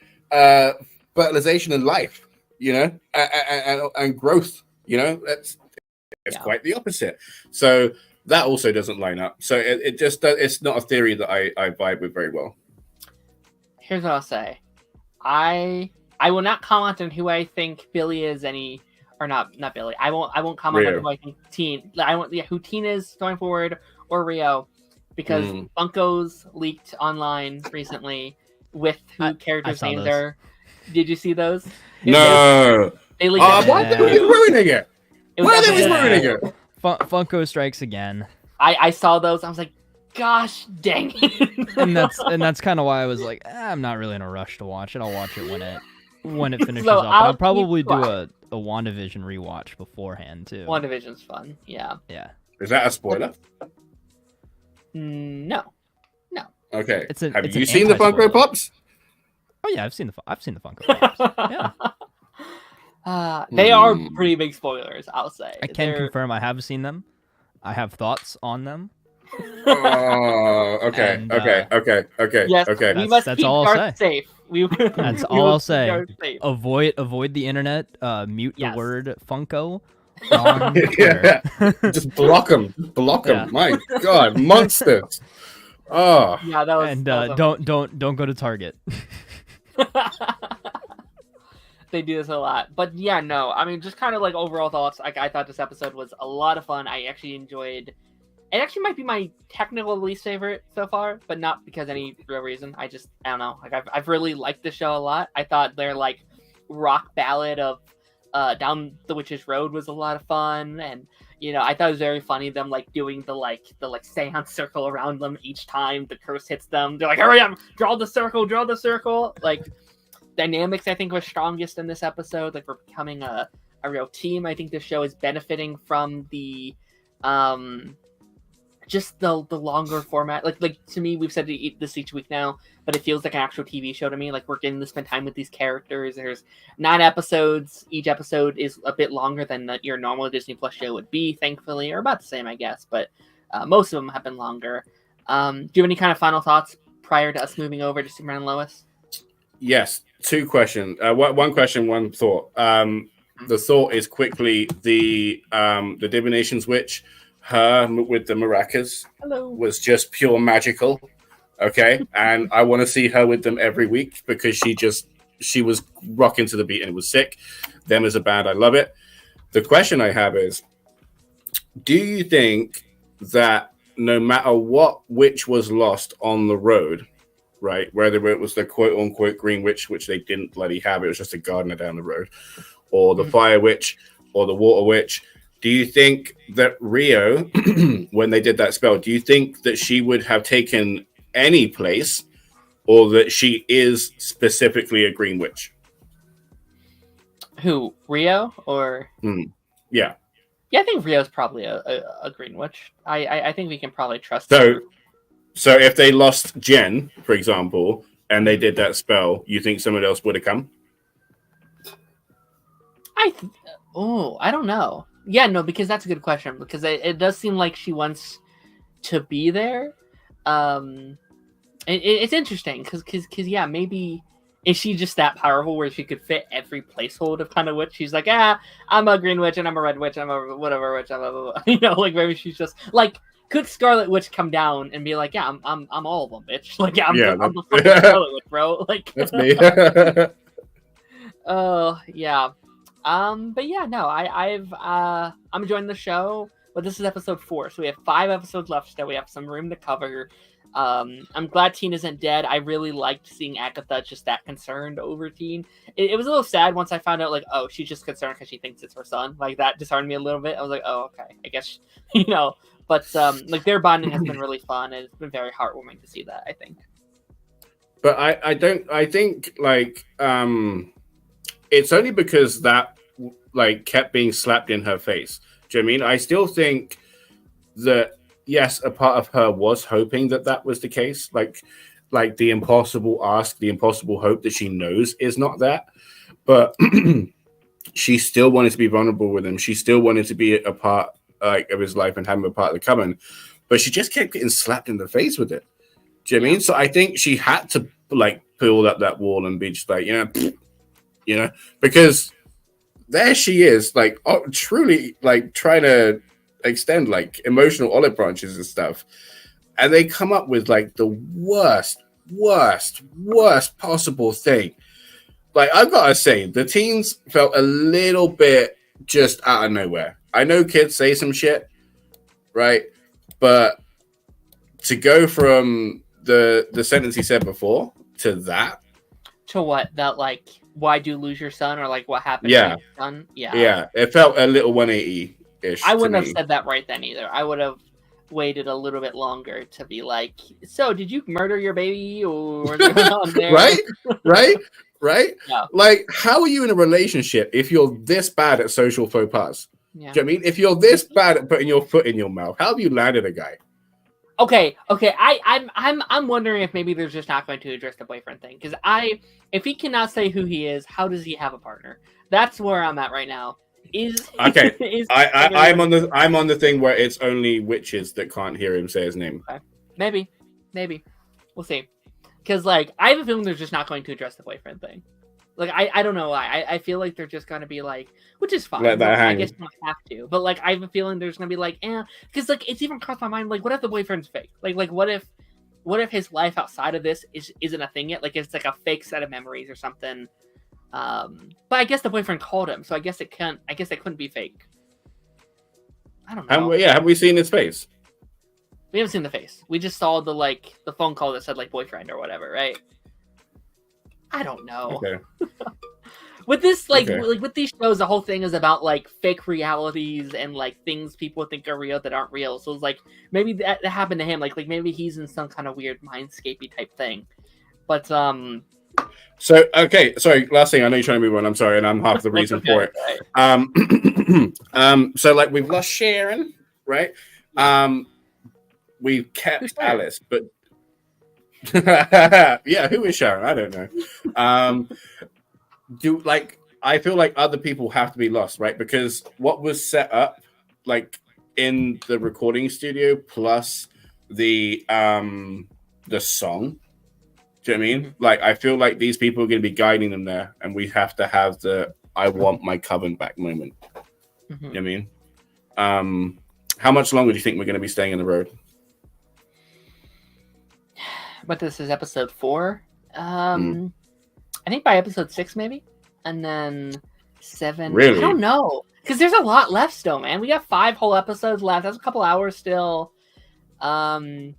fertilization and life, you know, and growth, you know, it's quite the opposite. So that also doesn't line up. So it just, it's not a theory that I vibe with very well. Here's what I'll say. I will not comment on who I think Billy is or not Billy. I won't comment Rio. on who I think Teen. Who Teen is going forward, or Rio, because Funko's leaked online recently with who characters' names are. Did you see those? No. They leaked Why are they ruining it? Why are they ruining it? Funko strikes again. I saw those. I was like, gosh dang it. and that's kind of why I was like, I'm not really in a rush to watch it. I'll watch it when it finishes So up. I'll probably do a WandaVision rewatch beforehand too. WandaVision's fun. Yeah. Yeah. Is that a spoiler? No. Okay. It's Have an you seen the Funko Pops? Oh yeah, I've seen the Funko Pops. Yeah. They are pretty big spoilers, I'll say. I can confirm I have seen them. I have thoughts on them. Oh, okay, And, okay. Yes, Okay. we must That's keep all I'll Garth say. safe. That's we all I'll must keep say. Garth safe. Avoid the internet. Mute the Yes. word Funko on Twitter. Just block them. Yeah. My God, monsters. Oh, Yeah, that was. And that was don't go to Target. They do this a lot, but yeah, no. I mean, just kind of like overall thoughts. Like, I thought this episode was a lot of fun. I actually enjoyed. It actually might be my technical least favorite so far, but not because any real reason. I don't know. Like, I've really liked the show a lot. I thought their like rock ballad of Down the Witch's Road was a lot of fun, and you know, I thought it was very funny them like doing the seance circle around them each time the curse hits them. They're like, hurry up, draw the circle. Like, dynamics I think were strongest in this episode. Like, we're becoming a real team. I think the show is benefiting from the just the longer format. Like to me, we've said this each week now, but it feels like an actual TV show to me. Like, we're getting to spend time with these characters. There's 9 episodes. Each episode is a bit longer than your normal Disney Plus show would be, thankfully, or about the same, I guess. But most of them have been longer. Do you have any kind of final thoughts prior to us moving over to Superman and Lois? yes. 2 questions. One question, one thought. The thought is quickly the Divination's Witch. Her with the maracas was just pure magical. Okay, and I want to see her with them every week because she was rocking to the beat and it was sick. Them as a band, I love it. The question I have is, do you think that no matter what witch was lost on the road, right, whether it was the quote unquote Green Witch, which they didn't bloody have, it was just a gardener down the road, or the Fire Witch or the Water Witch, do you think that Rio, when they did that spell, do you think that she would have taken any place, or that she is specifically a Green Witch? Who, Rio or? Yeah. Yeah, I think Rio's probably a Green Witch. I think we can probably trust So, her. so if they lost Jen, for example, and they did that spell, you think someone else would have come? I don't know. Yeah, no, because that's a good question. Because it does seem like she wants to be there. It's interesting because yeah, maybe is she just that powerful where she could fit every placeholder of kind of witch? She's like, I'm a Green Witch and I'm a Red Witch, I'm a whatever witch, I'm a like maybe she's just like. Could Scarlet Witch come down and be like, yeah, I'm all of them, bitch. Like, yeah, I'm the fucking Scarlet Witch, bro. Like, that's me. Oh yeah. But yeah, no, I'm enjoying the show. But this is episode 4, so we have 5 episodes left still. We have some room to cover. I'm glad Teen isn't dead. I really liked seeing Agatha just that concerned over Teen. It was a little sad once I found out, like, oh, she's just concerned because she thinks it's her son. Like, that disarmed me a little bit. I was like, oh, okay, I guess, But like their bonding has been really fun, and it's been very heartwarming to see that, I think. But I think like it's only because that like kept being slapped in her face. Do you know what I mean? I still think that yes, a part of her was hoping that was the case. Like the impossible ask, the impossible hope that she knows is not that. But she still wanted to be vulnerable with him. She still wanted to be a part of his life and have him a part of the coven. But she just kept getting slapped in the face with it. Do you know what I mean? So I think she had to like pull up that wall and be just like, because there she is, like truly like trying to extend like emotional olive branches and stuff. And they come up with like the worst possible thing. Like, I've got to say, the teens felt a little bit just out of nowhere. I know kids say some shit, right? But to go from the sentence he said before to that. To what? That, like, why'd you lose your son? Or, like, what happened to your son? Yeah. Yeah, it felt a little 180-ish. I wouldn't have said that right then either. I would have waited a little bit longer to be like, so did you murder your baby? Or what's going on there? Right? Yeah. Like, how are you in a relationship if you're this bad at social faux pas? Yeah. Do you know what I mean? If you're this bad at putting your foot in your mouth, how have you landed a guy? Okay. I'm wondering if maybe they're just not going to address the boyfriend thing. Because if he cannot say who he is, how does he have a partner? That's where I'm at right now. I'm on the thing where it's only witches that can't hear him say his name. Okay. Maybe. We'll see. Because, like, I have a feeling they're just not going to address the boyfriend thing. Like, I don't know why. I feel like they're just going to be like, which is fine. Let that hang. I guess you don't have to. But, like, I have a feeling there's going to be like, because, like, it's even crossed my mind, like, what if the boyfriend's fake? Like what if his life outside of this isn't a thing yet? Like, it's like a fake set of memories or something. But I guess the boyfriend called him, so I guess it couldn't be fake. I don't know. Have we seen his face? We haven't seen the face. We just saw the phone call that said like boyfriend or whatever, right? I don't know. Okay. With this, like with these shows, the whole thing is about like fake realities and like things people think are real that aren't real. So it's like maybe that happened to him. Like maybe he's in some kind of weird mindscapey type thing. But So okay, sorry. Last thing, I know you're trying to move on. I'm sorry, and I'm half the reason for it. Right. So like we've lost Sharon, right? We've kept Alice, but yeah, who is Sharon? I don't know. I feel like other people have to be lost, right? Because what was set up, like in the recording studio, plus the song. Do you know what I mean? Like, I feel like these people are going to be guiding them there, and we have to have the "I want my coven back" moment. You know what I mean? How much longer do you think we're going to be staying in the road? But this is episode 4. I think by episode 6, maybe, and then 7. Really? I don't know, because there's a lot left still, man. We got 5 whole episodes left. That's a couple hours still. So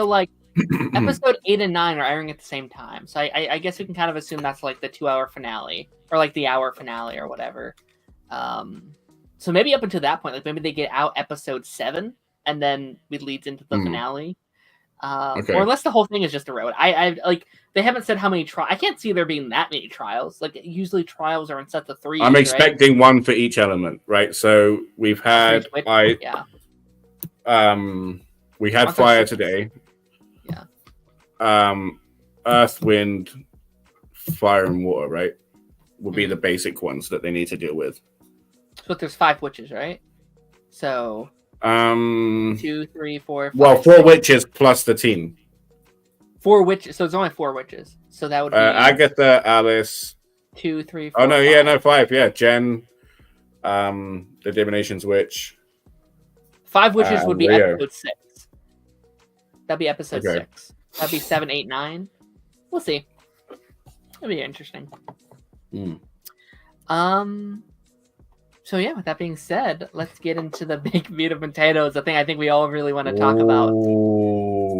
like episode 8 and 9 are airing at the same time, so I guess we can kind of assume that's like the 2-hour finale or like the hour finale or whatever. So maybe up until that point, like maybe they get out episode 7, and then it leads into the finale. Okay. Or unless the whole thing is just a road. I like they haven't said how many trials. I can't see there being that many trials. Like usually trials are in sets of 3. I'm expecting one for each element, right? So we've had we had fire today. Yeah. Earth, wind, fire, and water, right? Will be the basic ones that they need to deal with. So there's 5 witches, right? So 2, 3, 4, 5, well, 4 6. witches plus the team. 4 witches. So it's only 4 witches. So that would be Agatha, Alice. 2, 3, 4. Oh no, 5. yeah, no, 5. Yeah, Jen, the Divination's witch. 5 witches would be Rio. episode 6. That'd be episode 6. That'd be 7, 8, 9. We'll see. That'd be interesting. So yeah, with that being said, let's get into the big meat and potatoes. The thing I think we all really want to talk about.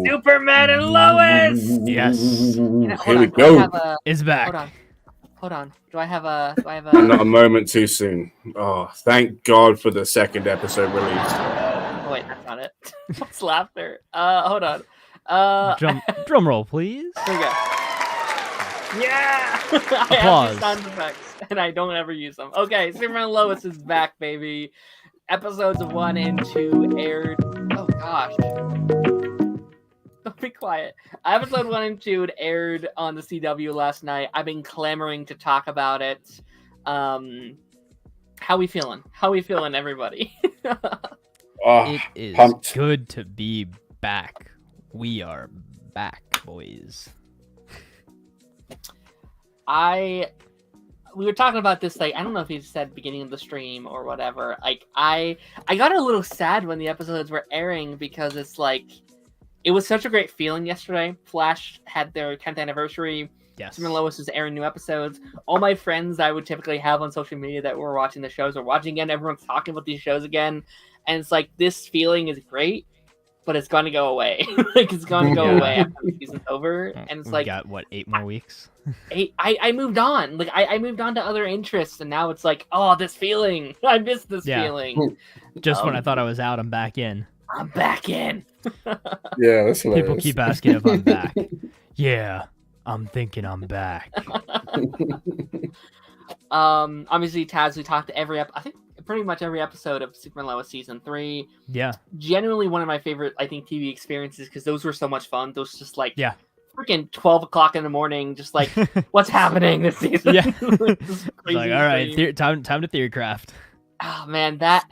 Superman and Lois. Yes. Here we go. It's back. Hold on. Do I have a? Not a moment too soon. Oh, thank God for the second episode release. Oh, wait, that's not it. What's laughter? Hold on. Drum roll, please. Here we go. Yeah! I have these sound effects, and I don't ever use them. Okay, Superman and Lois is back, baby. Episodes 1 and 2 aired. Oh, gosh. Don't be quiet. Episode 1 and 2 aired on the CW last night. I've been clamoring to talk about it. How we feeling? How we feeling, everybody? It is pumped. Good to be back. We are back, boys. We were talking about this, like, I don't know if he said beginning of the stream or whatever. Like, I got a little sad when the episodes were airing because it's like, it was such a great feeling yesterday. Flash had their 10th anniversary. Yes. Superman and Lois was airing new episodes. All my friends I would typically have on social media that were watching the shows are watching again. Everyone's talking about these shows again. And it's like, this feeling is great, but it's going to go away. Like, it's going to go away after the season's over. And it's like, got what, 8 more weeks? I moved on. Like, I moved on to other interests, and now it's like, oh, this feeling. I miss this feeling. Just when I thought I was out, I'm back in. I'm back in. Yeah, that's hilarious. People keep asking if I'm back. Yeah, I'm thinking I'm back. Obviously, Taz, we talked to I think pretty much every episode of Superman and Lois season 3. Yeah. Genuinely one of my favorite, I think, TV experiences because those were so much fun. Those just like freaking 12 o'clock in the morning, just like what's happening this season. Yeah. Crazy like, all right, time to theorycraft. Oh man, that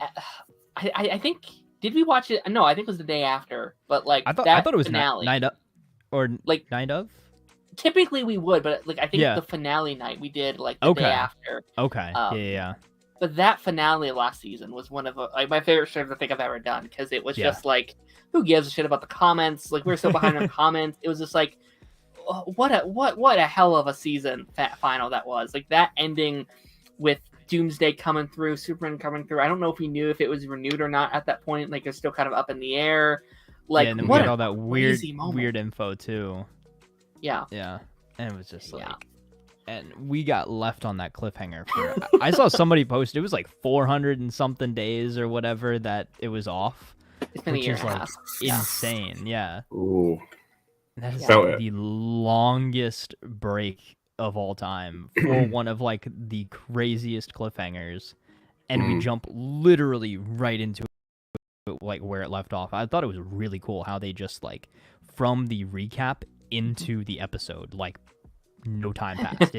I think. Did we watch it? No, I think it was the day after. But like I thought it was finale, night of, or like night of. Typically we would, but like I think the finale night we did like the day after. Okay. Yeah. But that finale last season was one of like my favorite shows I think I've ever done because it was just like, who gives a shit about the comments? Like we were so behind on comments. It was just like, what a hell of a season final that was. Like that ending with Doomsday coming through, Superman coming through. I don't know if we knew if it was renewed or not at that point. Like it's still kind of up in the air. Like and then we had all that weird info too. Yeah. Yeah. And it was just like, and we got left on that cliffhanger for. I saw somebody post it was like 400 and something days or whatever that it was off. It's been a year and a half. Insane. Yeah. Ooh. That is the longest break of all time for one of like the craziest cliffhangers, and we jump literally right into like where it left off. I thought it was really cool how they just like from the recap into the episode, like no time passed.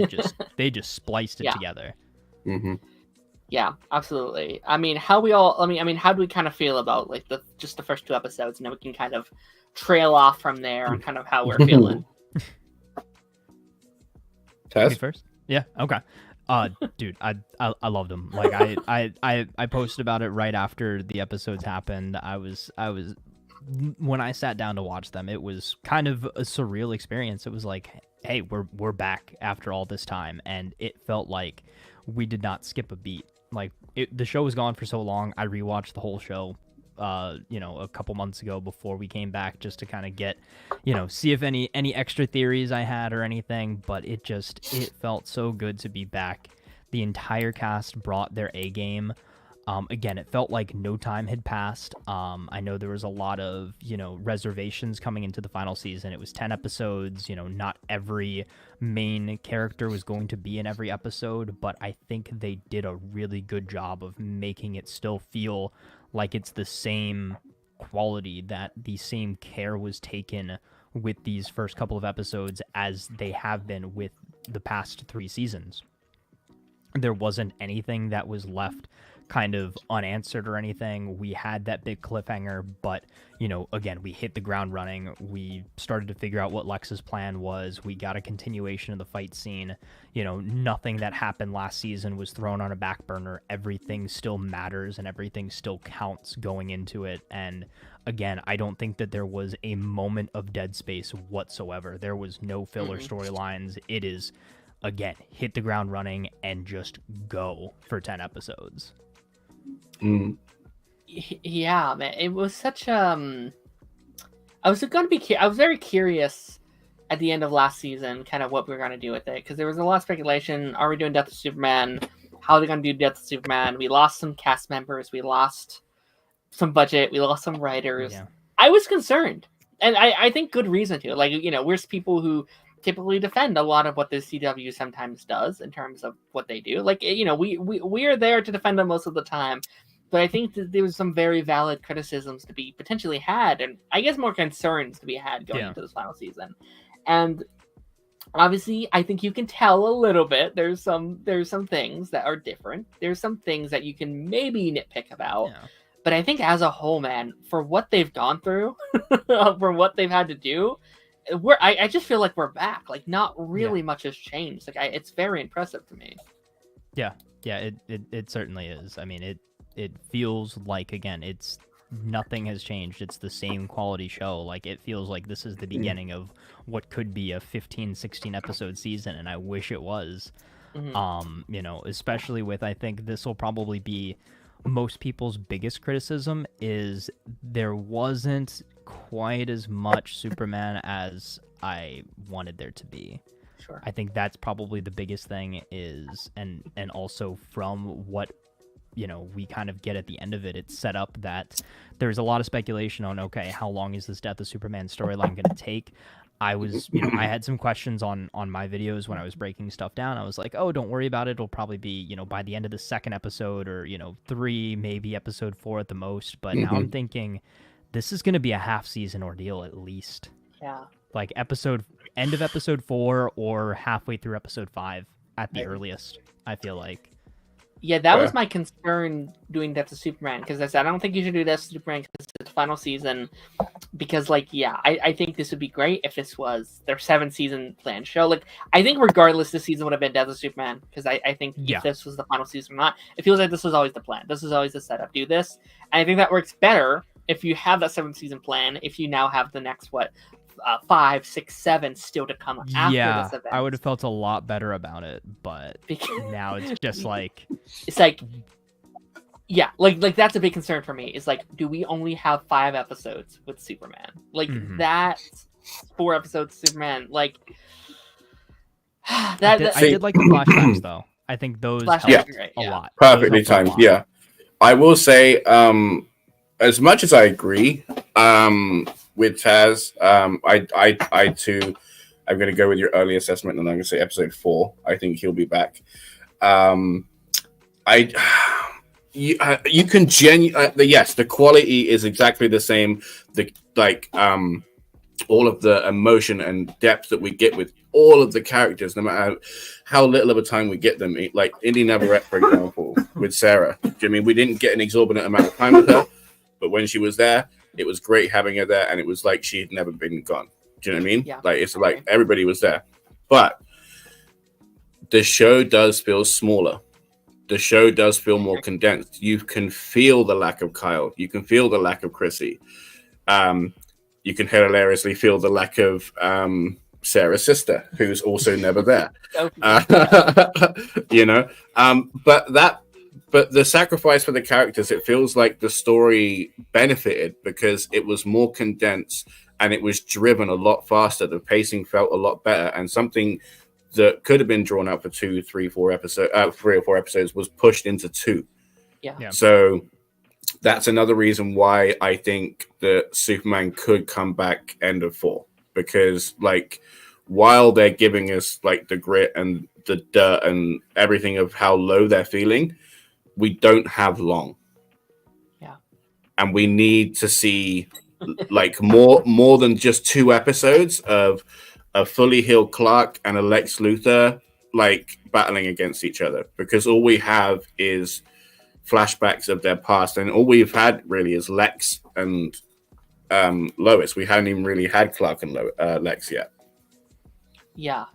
They just spliced it together. Mm-hmm. Yeah, absolutely. I mean, how do we kind of feel about like the first 2 episodes, and then we can kind of trail off from there on kind of how we're feeling. Test first? Yeah. Okay. Dude, I loved them. Like I posted about it right after the episodes happened. I was when I sat down to watch them, it was kind of a surreal experience. It was like, hey, we're back after all this time, and it felt like we did not skip a beat. Like the show was gone for so long. I rewatched the whole show a couple months ago before we came back just to kind of get, see if any extra theories I had or anything, but it felt so good to be back. The entire cast brought their A game. Again, it felt like no time had passed. I know there was a lot of, reservations coming into the final season. It was 10 episodes. Not every main character was going to be in every episode, but I think they did a really good job of making it still feel like it's the same quality, that the same care was taken with these first couple of episodes as they have been with the past 3 seasons. There wasn't anything that was left kind of unanswered or anything. We had that big cliffhanger, but again, we hit the ground running. We started to figure out what Lex's plan was. We got a continuation of the fight scene. Nothing that happened last season was thrown on a back burner. Everything still matters and everything still counts going into it. And again, I don't think that there was a moment of dead space whatsoever. There was no filler storylines. It is, again, hit the ground running and just go for 10 episodes. Yeah, man, it was such I was very curious at the end of last season, kind of what we were gonna do with it, because there was a lot of speculation. Are we doing Death of Superman? How are they gonna do Death of Superman? We lost some cast members. We lost some budget. We lost some writers. Yeah. I was concerned, and I think good reason to. Like, we're people who typically defend a lot of what the CW sometimes does in terms of what they do. Like, we are there to defend them most of the time. But I think that there was some very valid criticisms to be potentially had, and I guess more concerns to be had going into this final season. And obviously, I think you can tell a little bit. There's some things that are different. There's some things that you can maybe nitpick about. Yeah. But I think as a whole, man, for what they've gone through, for what they've had to do, I just feel like we're back. Like, not really much has changed. Like, it's very impressive to me. Yeah, it certainly is. I mean, it feels like, again, it's nothing has changed. It's the same quality show. Like, it feels like this is the beginning of what could be a 15, 16 episode season, and I wish it was. Especially with, I think this will probably be most people's biggest criticism, is there wasn't quite as much Superman as I wanted there to be. Sure. I think that's probably the biggest thing, is, and also from what we kind of get at the end of it, it's set up that there's a lot of speculation on, okay, how long is this Death of Superman storyline going to take? I was, I had some questions on my videos when I was breaking stuff down. I was like, oh, don't worry about it. It'll probably be, by the end of the second episode, or, 3, maybe episode 4 at the most. But now I'm thinking this is going to be a half season ordeal at least. Yeah. Like end of episode 4 or halfway through episode 5 at the earliest, I feel like. Yeah, that was my concern doing Death of Superman, because I said I don't think you should do Death of Superman because it's the final season. Because, I think this would be great if this was their 7-season planned show. Like, I think regardless, this season would have been Death of Superman, because I think if this was the final season or not, it feels like this was always the plan. This was always the setup. Do this, and I think that works better if you have that 7-season plan. If you now have the next 5, 6, 7 still to come after this event. I would have felt a lot better about it, but now it's just like that's a big concern for me. Is like, do we only have 5 episodes with Superman? Like that's 4 episodes Superman. Like that. I did like the flashbacks though. I think those helped a lot. Perfectly timed. Yeah, I will say, as much as I agree, with Taz, I too, I'm going to go with your early assessment, and I'm going to say episode 4. I think he'll be back. You can yes, the quality is exactly the same. All of the emotion and depth that we get with all of the characters, no matter how little of a time we get them. Like Indy Navarrete, for example, with Sarah. I mean, we didn't get an exorbitant amount of time with her, but when she was there, it was great having her there, and it was like she had never been gone. Do you know what I mean? Yeah. Like, it's like everybody was there. But the show does feel smaller. The show does feel more condensed. You can feel the lack of Kyle. You can feel the lack of Chrissy. You can hilariously feel the lack of Sarah's sister, who's also never there. But the sacrifice for the characters, it feels like the story benefited because it was more condensed and it was driven a lot faster. The pacing felt a lot better, and something that could have been drawn out for 3 or 4 episodes was pushed into 2. Yeah. So that's another reason why I think that Superman could come back end of 4, because like while they're giving us like the grit and the dirt and everything of how low they're feeling, we don't have long. Yeah. And we need to see like more than just 2 episodes of a fully healed Clark and a Lex Luthor like battling against each other, because all we have is flashbacks of their past, and all we've had really is Lex and Lois. We haven't even really had Clark and Lex yet. Yeah,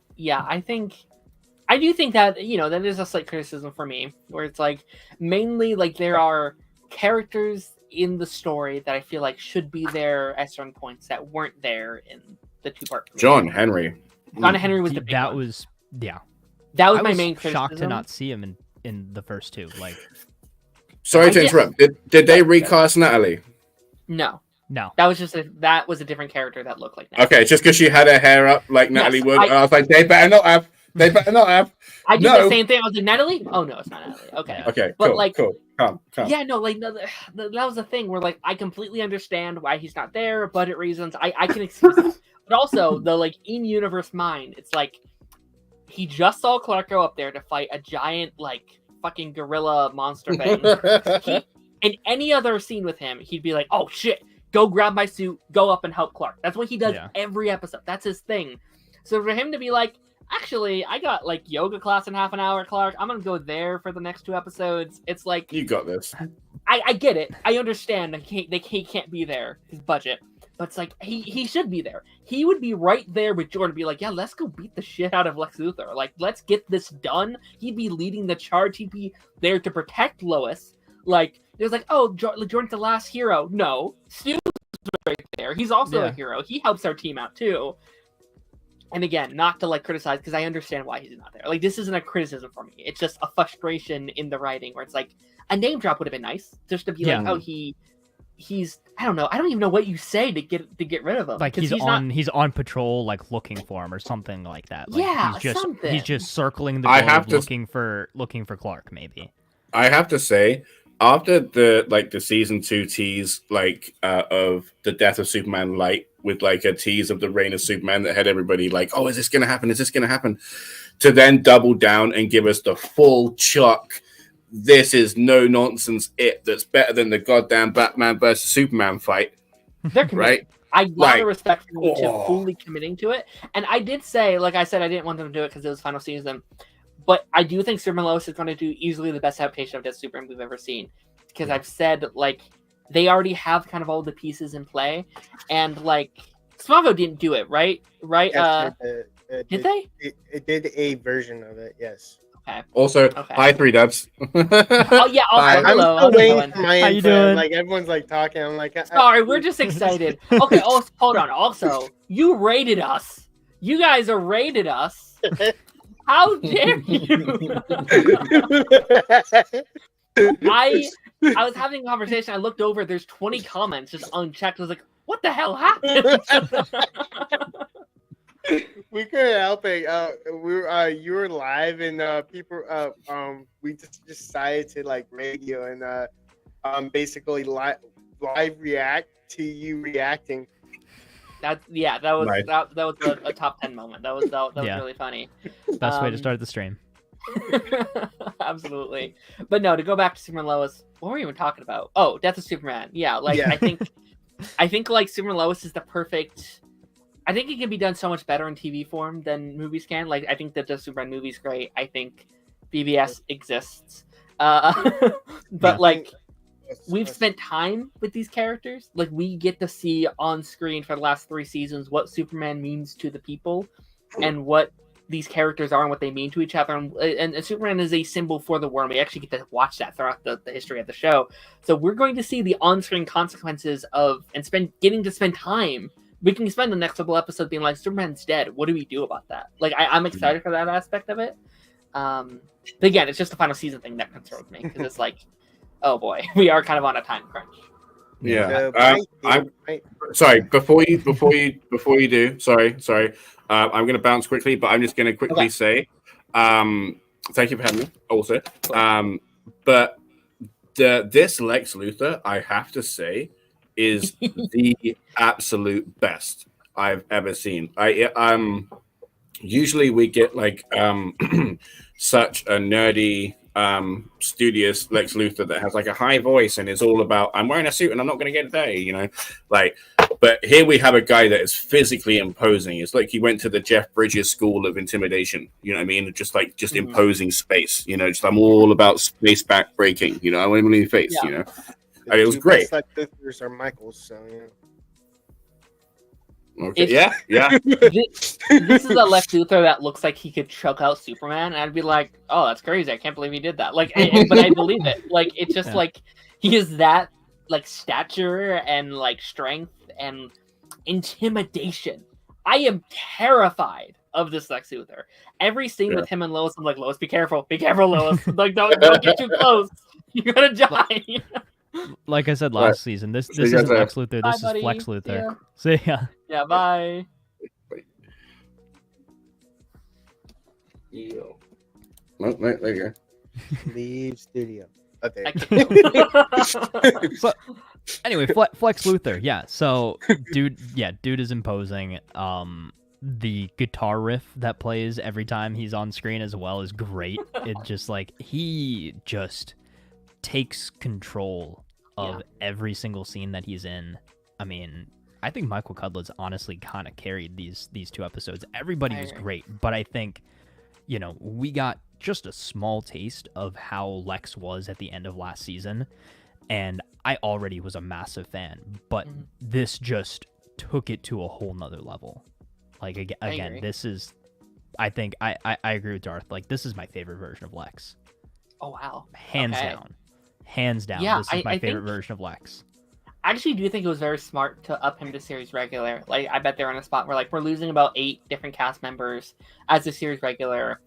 I do think that, that is a slight criticism for me, where it's like mainly like there are characters in the story that I feel like should be there at certain points that weren't there in the 2-part. John Henry Was the big that one. was That was I my was main criticism. shocked to not see him in the first 2. Like, sorry to interrupt. Did they recast Natalie? No. No. That was a different character that looked like Natalie. Okay, just because she had her hair up like Natalie would. I was like, they better not have. I did the same thing. I was like, Natalie? Oh no, it's not Natalie. Okay. Okay. But cool. Come. Yeah, no, like no, that was the thing where like I completely understand why he's not there, budget reasons. I can excuse that. But also the like in-universe mind, it's like he just saw Clark go up there to fight a giant like fucking gorilla monster thing. In any other scene with him, he'd be like, "Oh shit, go grab my suit, go up and help Clark." That's what he does every episode. That's his thing. So for him to be like, "Actually, I got like yoga class in half an hour, Clark. I'm gonna go there for the next 2 episodes." It's like, you got this. I get it. I understand. He can't be there. His budget. But it's like he should be there. He would be right there with Jordan, be like, "Yeah, let's go beat the shit out of Lex Luthor. Like, let's get this done." He'd be leading the charge. He'd be there to protect Lois. Like, there's like, "Oh, Jordan's the last hero." No, Stu's right there. He's also a hero. He helps our team out too. And again, not to like criticize, because I understand why he's not there. Like, this isn't a criticism for me. It's just a frustration in the writing where it's like a name drop would have been nice, just to be like, "Oh, he's I don't know. I don't even know what you say to get rid of him." Like he's on patrol, like looking for him or something like that. Like, he's just circling the globe looking for Clark. Maybe I have to say, after the season 2 tease of the death of Superman Light, with like a tease of the reign of Superman that had everybody like, "Oh, is this gonna happen? Is this gonna happen?" To then double down and give us the full chuck. This is no nonsense. That's better than the goddamn Batman versus Superman fight. They're committed. Right? I love the respect for them to fully committing to it. And I did say, like I said, I didn't want them to do it because it was final season. But I do think Superman Lois is going to do easily the best adaptation of Death Superman we've ever seen. Because I've said, like, they already have kind of all the pieces in play. And, like, Smallville didn't do it, right? Right? Yes, did they? It did a version of it, yes. Okay. Also, hi 3Dubs. Oh yeah, hello. I'm still waiting for my How you doing? Like everyone's like talking. I'm like, sorry, we're just excited. Okay, hold on. Also, you rated us. You guys are rated us. How dare you? I was having a conversation. I looked over. There's 20 comments just unchecked. I was like, what the hell happened? We couldn't help it. You were live, and people. We just decided to like radio and basically live react to you reacting. That was nice. that was a top 10 moment. That was really funny. Best way to start the stream. Absolutely. But no, to go back to Superman Lois, what were we even talking about? Oh, Death of Superman. Yeah, like I think like Superman Lois is the perfect. I think it can be done so much better in TV form than movies can. Like, I think that the Superman movie's great. I think BBS exists. But like, we've spent time with these characters. Like, we get to see on screen for the last 3 seasons what Superman means to the people and what these characters are and what they mean to each other. And Superman is a symbol for the world. We actually get to watch that throughout the history of the show. So we're going to see the on-screen consequences of getting to spend time. We can spend the next couple episodes being like, Superman's dead. What do we do about that? Like, I'm excited for that aspect of it. But again, it's just the final season thing that concerns me, because it's like, oh boy, we are kind of on a time crunch. Yeah. I'm sorry. Before you do, sorry. I'm going to bounce quickly, but I'm just going to quickly say, thank you for having me. Also, but this Lex Luthor, I have to say, is the absolute best I've ever seen. Usually we get like such a nerdy studious Lex Luthor that has like a high voice and is all about I'm wearing a suit and I'm not going to get dirty, you know, like. But here we have a guy that is physically imposing. It's like he went to the Jeff Bridges School of Intimidation. You know what I mean? Just imposing space. You know, just I'm all about space back breaking. You know, I want him in the face. You know, and it was great. Like Luthors are Michaels, so Okay. Yeah. This is a Lex Luthor that looks like he could choke out Superman, and I'd be like, "Oh, that's crazy! I can't believe he did that." Like, but I believe it. Like, it's just like he is that like stature and like strength and intimidation. I am terrified of this Lex Luthor. Every scene with him and Lois, I'm like, Lois, be careful, Lois. Like, don't get too close. You're gonna die. Like I said last season, this isn't Lex Luthor. This is Flex Luthor. See ya. Yeah, bye. No, there you go. Leave studio. Okay. So, anyway, Flex Luthor, yeah. So, dude is imposing. The guitar riff that plays every time he's on screen as well is great. It just like he just takes control of every single scene that he's in. I mean, I think Michael Cudlitz honestly kind of carried these 2 episodes. Everybody was great, but I think, you know, we got just a small taste of how Lex was at the end of last season, and I already was a massive fan, but this just took it to a whole nother level. Like, again, this is, I think, I agree with Darth. Like, this is my favorite version of Lex. Oh, wow. Hands down. Yeah, this is my favorite version of Lex. I actually do think it was very smart to up him to series regular. Like, I bet they're in a spot where, like, we're losing about 8 different cast members as a series regular.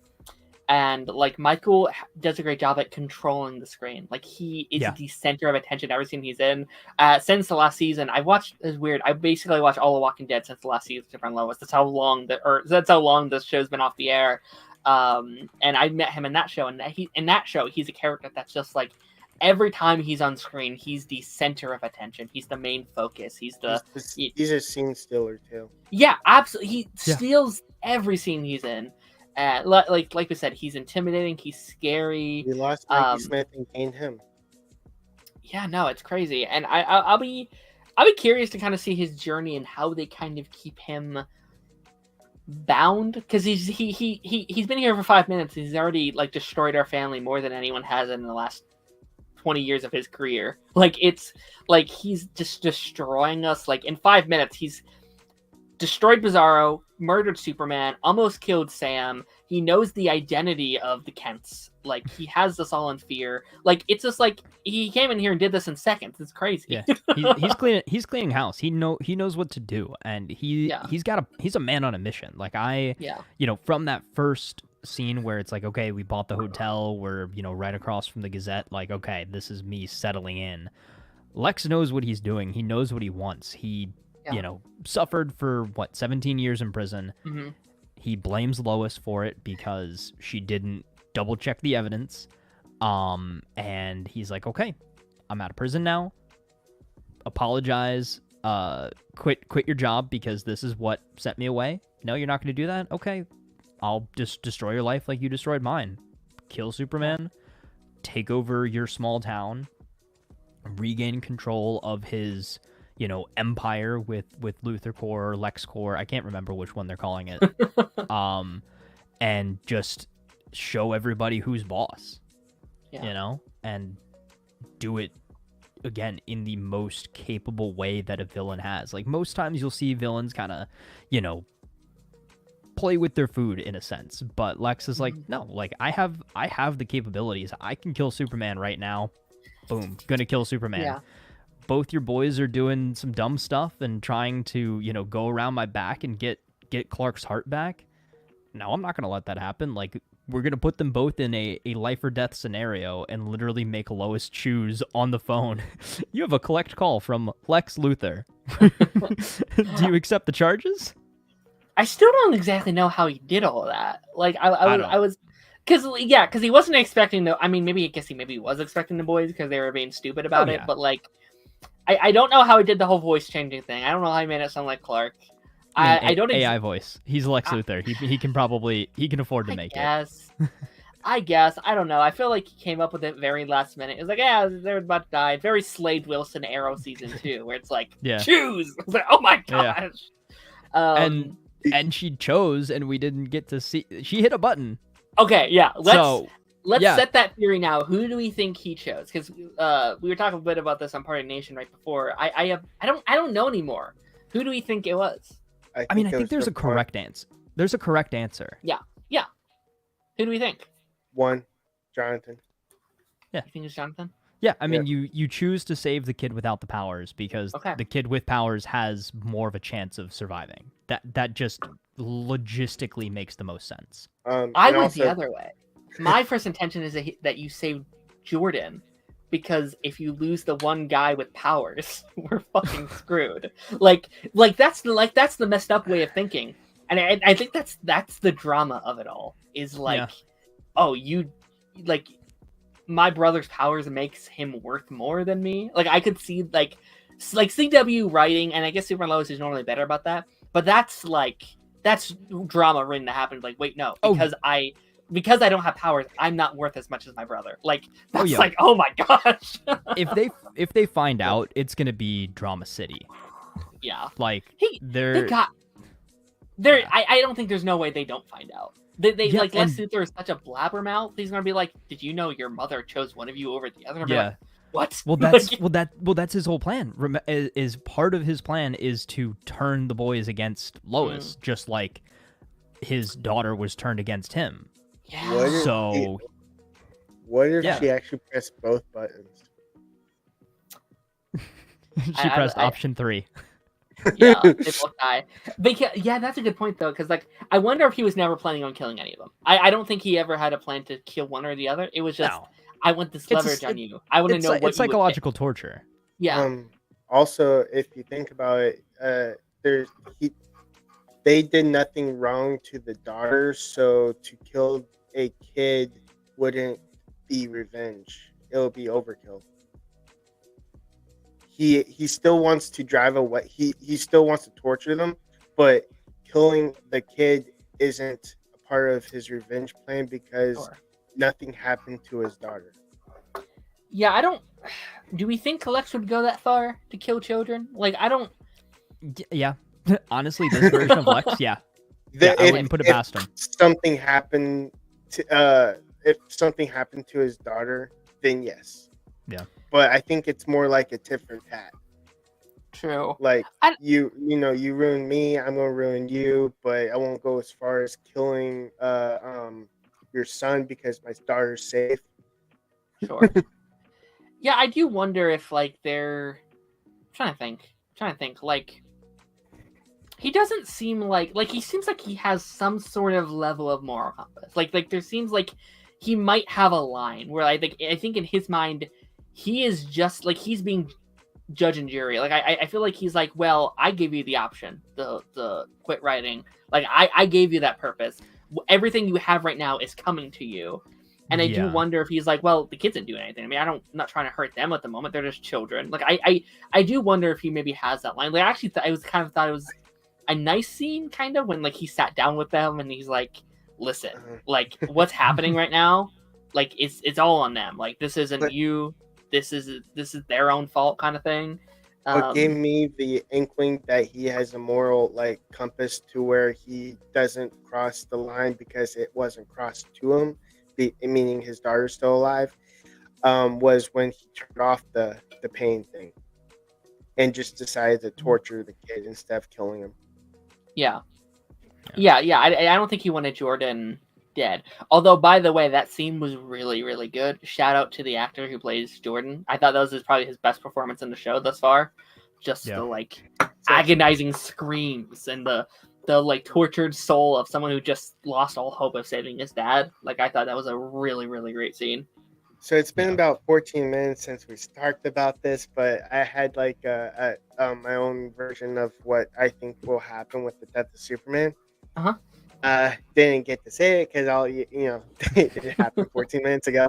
And, like, Michael does a great job at controlling the screen. Like, he is the center of attention every scene he's in. Since the last season, it's weird. I basically watched all of Walking Dead since the last season of Daren Lois. That's how long this show's been off the air. And I met him in that show. And in that show, he's a character that's just, like, every time he's on screen, he's the center of attention. He's the main focus. He's a scene stealer, too. Yeah, absolutely. He steals every scene he's in. Like we said, he's intimidating. He's scary. We lost Maggie Smith and gained him. Yeah, no, it's crazy, and I'll be curious to kind of see his journey and how they kind of keep him bound, because he's been here for 5 minutes. He's already like destroyed our family more than anyone has in the last 20 years of his career. Like, it's like he's just destroying us. Like, in 5 minutes, he's destroyed Bizarro, murdered Superman, almost killed Sam. He knows the identity of the Kents. Like, he has us all in fear. Like, it's just like he came in here and did this in seconds. It's crazy. Yeah, he's cleaning house. He knows what to do, and he's a man on a mission. Like, you know, from that first scene where it's like, okay, we bought the hotel, we're, you know, right across from the Gazette. Like, okay, this is me settling in. Lex knows what he's doing. He knows what he wants. He you know, suffered for 17 years in prison. He blames Lois for it because she didn't double check the evidence. And he's like, okay, I'm out of prison now. Apologize. Quit your job because this is what sent me away. No, you're not going to do that? Okay, I'll just destroy your life like you destroyed mine. Kill Superman, take over your small town, regain control of his, you know, empire with Luthor Corps or Lex Corps. I can't remember which one they're calling it. And just show everybody who's boss. You know, and do it again in the most capable way that a villain has. Like, most times you'll see villains kind of, you know, play with their food in a sense, but Lex is like, no, like, I have the capabilities. I can kill Superman right now. Boom, gonna kill Superman. Both your boys are doing some dumb stuff and trying to, you know, go around my back and get Clark's heart back. No, I'm not going to let that happen. Like, we're going to put them both in a life or death scenario and literally make Lois choose on the phone. You have a collect call from Lex Luthor. Do you accept the charges? I still don't exactly know how he did all of that. Like, I was because he wasn't expecting the. I mean, maybe he was expecting the boys because they were being stupid about it. Yeah. But like, I don't know how he did the whole voice changing thing. I don't know how he made it sound like Clark. I don't AI voice. He's Lex Luthor. He can afford to make it. I guess. I don't know. I feel like he came up with it very last minute. It was like, yeah, they're about to die. Very Slade Wilson Arrow season 2, where it's like, choose. I was like, oh my gosh. Yeah. And she chose, and we didn't get to see. She hit a button. Okay, yeah. Let's yeah. set that theory now. Who do we think he chose? Because we were talking a bit about this on Party Nation right before. I don't know anymore. Who do we think it was? I think there's a correct answer. There's a correct answer. Yeah. Who do we think? One, Jonathan. Yeah. You think it's Jonathan? Yeah, I mean, you choose to save the kid without the powers because the kid with powers has more of a chance of surviving. That just logistically makes the most sense. I went the other way. My first intention is that you save Jordan, because if you lose the one guy with powers, we're fucking screwed. Like that's the messed up way of thinking, and I think that's the drama of it all. Is like, oh, you like. My brother's powers makes him worth more than me. Like I could see like CW writing, and I guess Superman Lois is normally better about that. But that's drama written to happen. Like, wait, no, because I don't have powers, I'm not worth as much as my brother. Like that's like, oh my gosh. if they find out, it's gonna be Drama City. Yeah, like I don't think there's no way they don't find out. Lex Luthor is such a blabbermouth. He's gonna be like, "Did you know your mother chose one of you over the other?" Like, what? Well, that's his whole plan. Is part of his plan is to turn the boys against Lois, just like his daughter was turned against him. Yeah. What if she actually pressed both buttons? She pressed option 3. Yeah, they both die. But that's a good point though, because like I wonder if he was never planning on killing any of them. I don't think he ever had a plan to kill one or the other. It was just I want this leverage on you. I want to know what it's psychological torture. Yeah. Also, if you think about it, they did nothing wrong to the daughter, so to kill a kid wouldn't be revenge. It would be overkill. He still wants to drive away. He still wants to torture them, but killing the kid isn't a part of his revenge plan because nothing happened to his daughter. Yeah, I don't. Do we think Lex would go that far to kill children? Like, I don't. Yeah, honestly, this version of Lex, I wouldn't put it past him. Something happened to if something happened to his daughter, then yes. Yeah. But I think it's more like a tit for tat. True. Like you ruined me, I'm gonna ruin you, but I won't go as far as killing your son because my daughter's safe. Sure. Yeah, I do wonder if like they're trying to think. Like he doesn't seem like he seems like he has some sort of level of moral compass. Like there seems like he might have a line where I think in his mind he is just like he's being judge and jury. Like I feel like he's like, well, I gave you the option, the quit writing. Like I gave you that purpose. Everything you have right now is coming to you. And I do wonder if he's like, well, the kids didn't do anything. I mean, I'm not trying to hurt them at the moment. They're just children. Like I do wonder if he maybe has that line. Like I actually thought it was a nice scene, kind of, when like he sat down with them and he's like, listen, like what's happening right now, like it's all on them. Like this isn't you. This is their own fault, kind of thing. It gave me the inkling that he has a moral like compass to where he doesn't cross the line because it wasn't crossed to him. Meaning his daughter's still alive. Was when he turned off the pain thing and just decided to torture the kid instead of killing him. Yeah. I don't think he wanted Jordan dead. Although, by the way, that scene was really, really good. Shout out to the actor who plays Jordan. I thought that was probably his best performance in the show thus far. Just the like agonizing screams and the like tortured soul of someone who just lost all hope of saving his dad. Like I thought that was a really, really great scene. So it's been about 14 minutes since we talked about this, but I had like my own version of what I think will happen with the death of Superman. Didn't get to say it because it happened 14 minutes ago.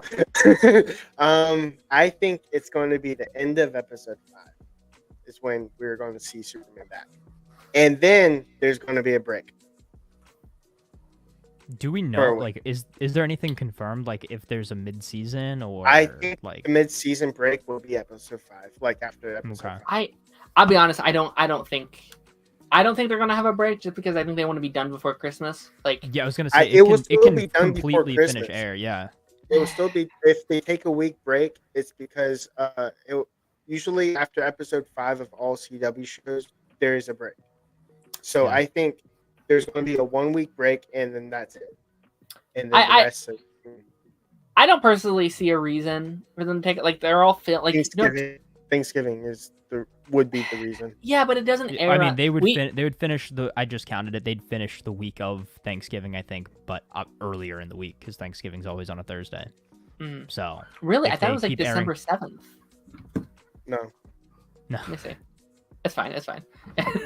I think it's going to be the end of episode 5 is when we're going to see Superman back, and then there's going to be a break. Do we know, like, is there anything confirmed, like, if there's a mid-season or I think like the mid-season break will be episode 5, like after episode. Okay. 5. I'll be honest. I don't think they're gonna have a break just because I think they want to be done before Christmas. Like, Yeah, I was gonna say it will still can be done before completely Christmas. finish air. Yeah. It will still be if they take a week break. It's because usually after episode 5 of all CW shows there is a break. So Yeah. I think there's going to be a 1 week break and then that's it. And then the rest of I don't personally see a reason for them to take it. Like, they're all like Thanksgiving would be the reason. Yeah, but it doesn't air. I mean, they would finish the. I just counted it. They'd finish the week of Thanksgiving, I think, but earlier in the week because Thanksgiving's always on a Thursday. So really, I if thought they it was like keep December 7th. No. Let me see. It's fine. It's fine.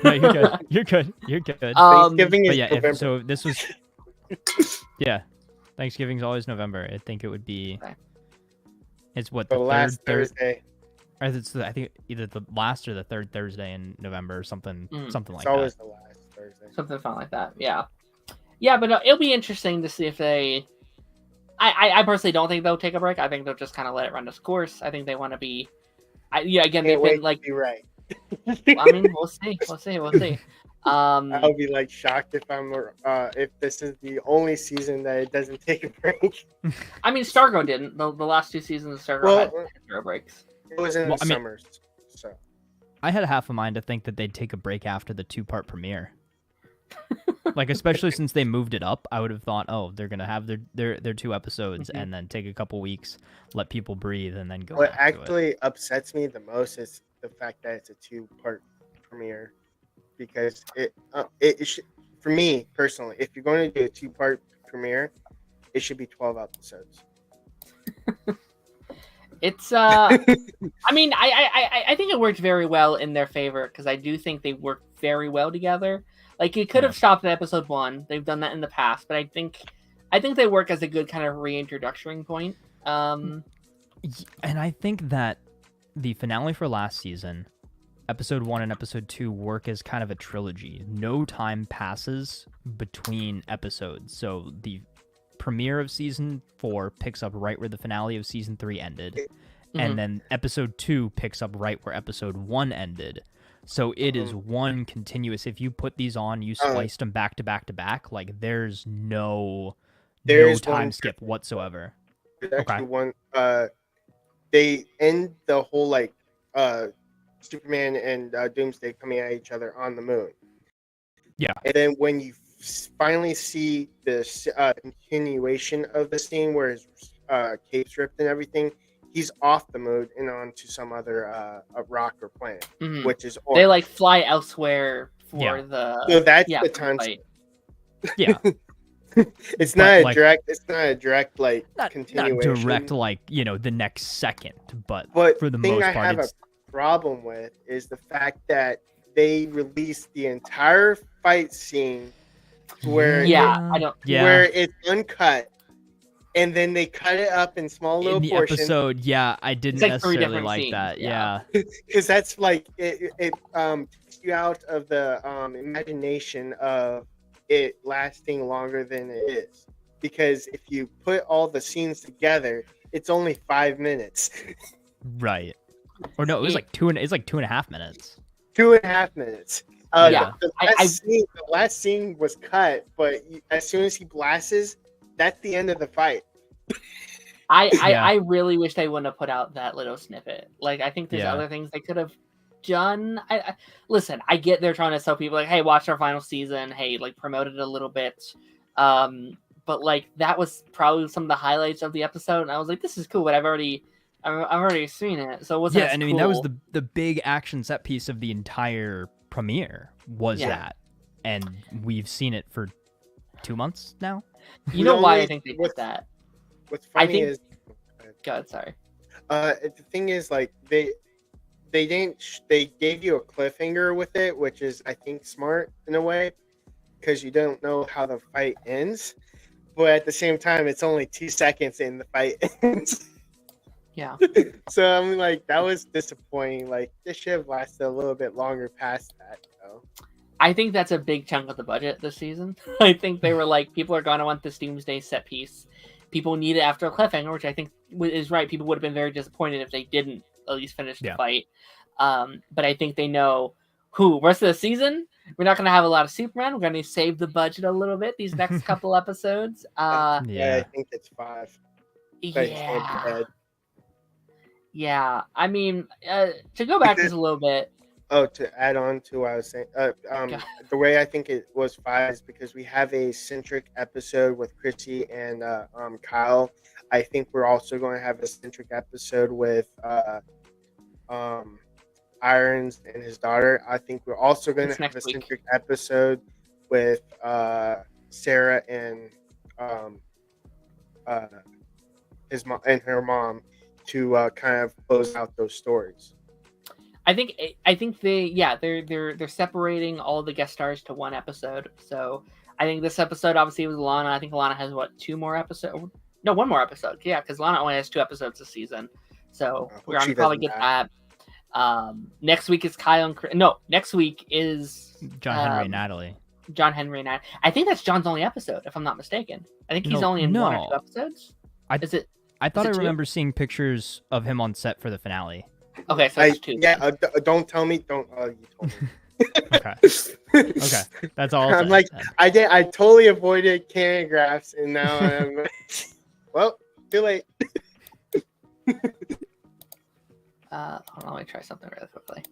No, you're good. You're good. You're good. Thanksgiving is But yeah, November. so this was. Yeah, Thanksgiving's always November. I think it would be. Okay. It's what the the last third. Thursday. Or it's I think either the last or the third Thursday in November or something like It's that. always the last Thursday. Something fun like that. Yeah. Yeah, but it'll be interesting to see if they. I personally don't think they'll take a break. I think they'll just kind of let it run its course. I think they want to be. Again, they've been like. You're right. I mean, we'll see. We'll see. I'll be like shocked if this is the only season that it doesn't take a break. I mean, Stargo didn't. The last 2 seasons of Stargo had zero breaks. It was in the summers, so I had half a mind to think that they'd take a break after the 2-part premiere. Like, especially since they moved it up, I would have thought, oh, they're gonna have their 2 episodes and then take a couple weeks, let people breathe, and then go. What back to it. actually upsets me the most is the fact that it's a 2-part premiere, because it should, for me personally, if you're going to do a 2-part premiere, it should be 12 episodes. It's I mean, I think it worked very well in their favor because I do think they work very well together. Like, it could have stopped at episode 1. They've done that in the past, but I think they work as a good kind of reintroductory point. And I think that the finale for last season, episode 1 and episode 2, work as kind of a trilogy. No time passes between episodes, so the premiere of season 4 picks up right where the finale of season 3 ended, and then episode 2 picks up right where episode 1 ended. So it is one continuous. If you put these on, you spliced them back to back to back. Like, there's no time skip whatsoever. There's actually one. They end the whole Superman and Doomsday coming at each other on the moon. Yeah, and then when you finally see this continuation of the scene where his cape's ripped and everything, he's off the moon and onto some other rock or planet, which is they like fly elsewhere for the. So that's the time. Yeah, it's not a direct. It's not a direct continuation. Not direct the next second, but for the thing most I part, have a problem with is the fact that they released the entire fight scene where where it's uncut. And then they cut it up in small little portions. In the episode, I didn't necessarily like scenes. That. Yeah, because that's like it takes you out of the imagination of it lasting longer than it is. Because if you put all the scenes together, it's only 5 minutes. Right. Or no, it was like 2.5 minutes. 2.5 minutes. The last scene was cut, but as soon as he blasts, that's the end of the fight. I really wish they wouldn't have put out that little snippet. Like, I think there's other things they could have done. Listen, I get they're trying to tell people like, hey, watch our final season. Hey, like, promote it a little bit. But like, that was probably some of the highlights of the episode, and I was like, this is cool, but I've already seen it. So what's and I mean, that was the big action set piece of the entire premiere was that, and we've seen it for 2 months now. You know why I think they did that? What's funny is, God, sorry. The thing is, like, they gave you a cliffhanger with it, which is, I think, smart in a way, because you don't know how the fight ends, but at the same time, it's only 2 seconds in the fight ends. Yeah. So I'm like, that was disappointing. Like, this should have lasted a little bit longer past that, though. I think that's a big chunk of the budget this season. I think they were like, people are going to want this Doomsday set piece. People need it after a cliffhanger, which I think is right. People would have been very disappointed if they didn't at least finish the fight. But I think they know rest of the season, we're not going to have a lot of Superman. We're going to save the budget a little bit these next couple episodes. I think it's 5. Yeah. I mean, to go back just a little bit. Oh, to add on to what I was saying, the way I think it was 5 is because we have a centric episode with Chrissy and Kyle. I think we're also going to have a centric episode with Irons and his daughter. I think we're also going to have a centric episode with Sarah and his mom and her mom to kind of close out those stories. I think they're separating all the guest stars to one episode. So I think this episode obviously was Lana. I think Lana has 2 more episodes. No, 1 more episode. Yeah, because Lana only has 2 episodes this season. So we're gonna probably get that. Next week is Kyle and next week is John Henry and Natalie. John Henry and Natalie. I think that's John's only episode, if I'm not mistaken. I think he's only in 1 or 2 episods. I thought I remember seeing pictures of him on set for the finale. Okay, so it's 2. Yeah, don't tell me. Don't. You told me. Okay, that's all. I'm like, I totally avoided Karen graphs, and now I'm like, well, too late. Hold on, let me try something really quickly.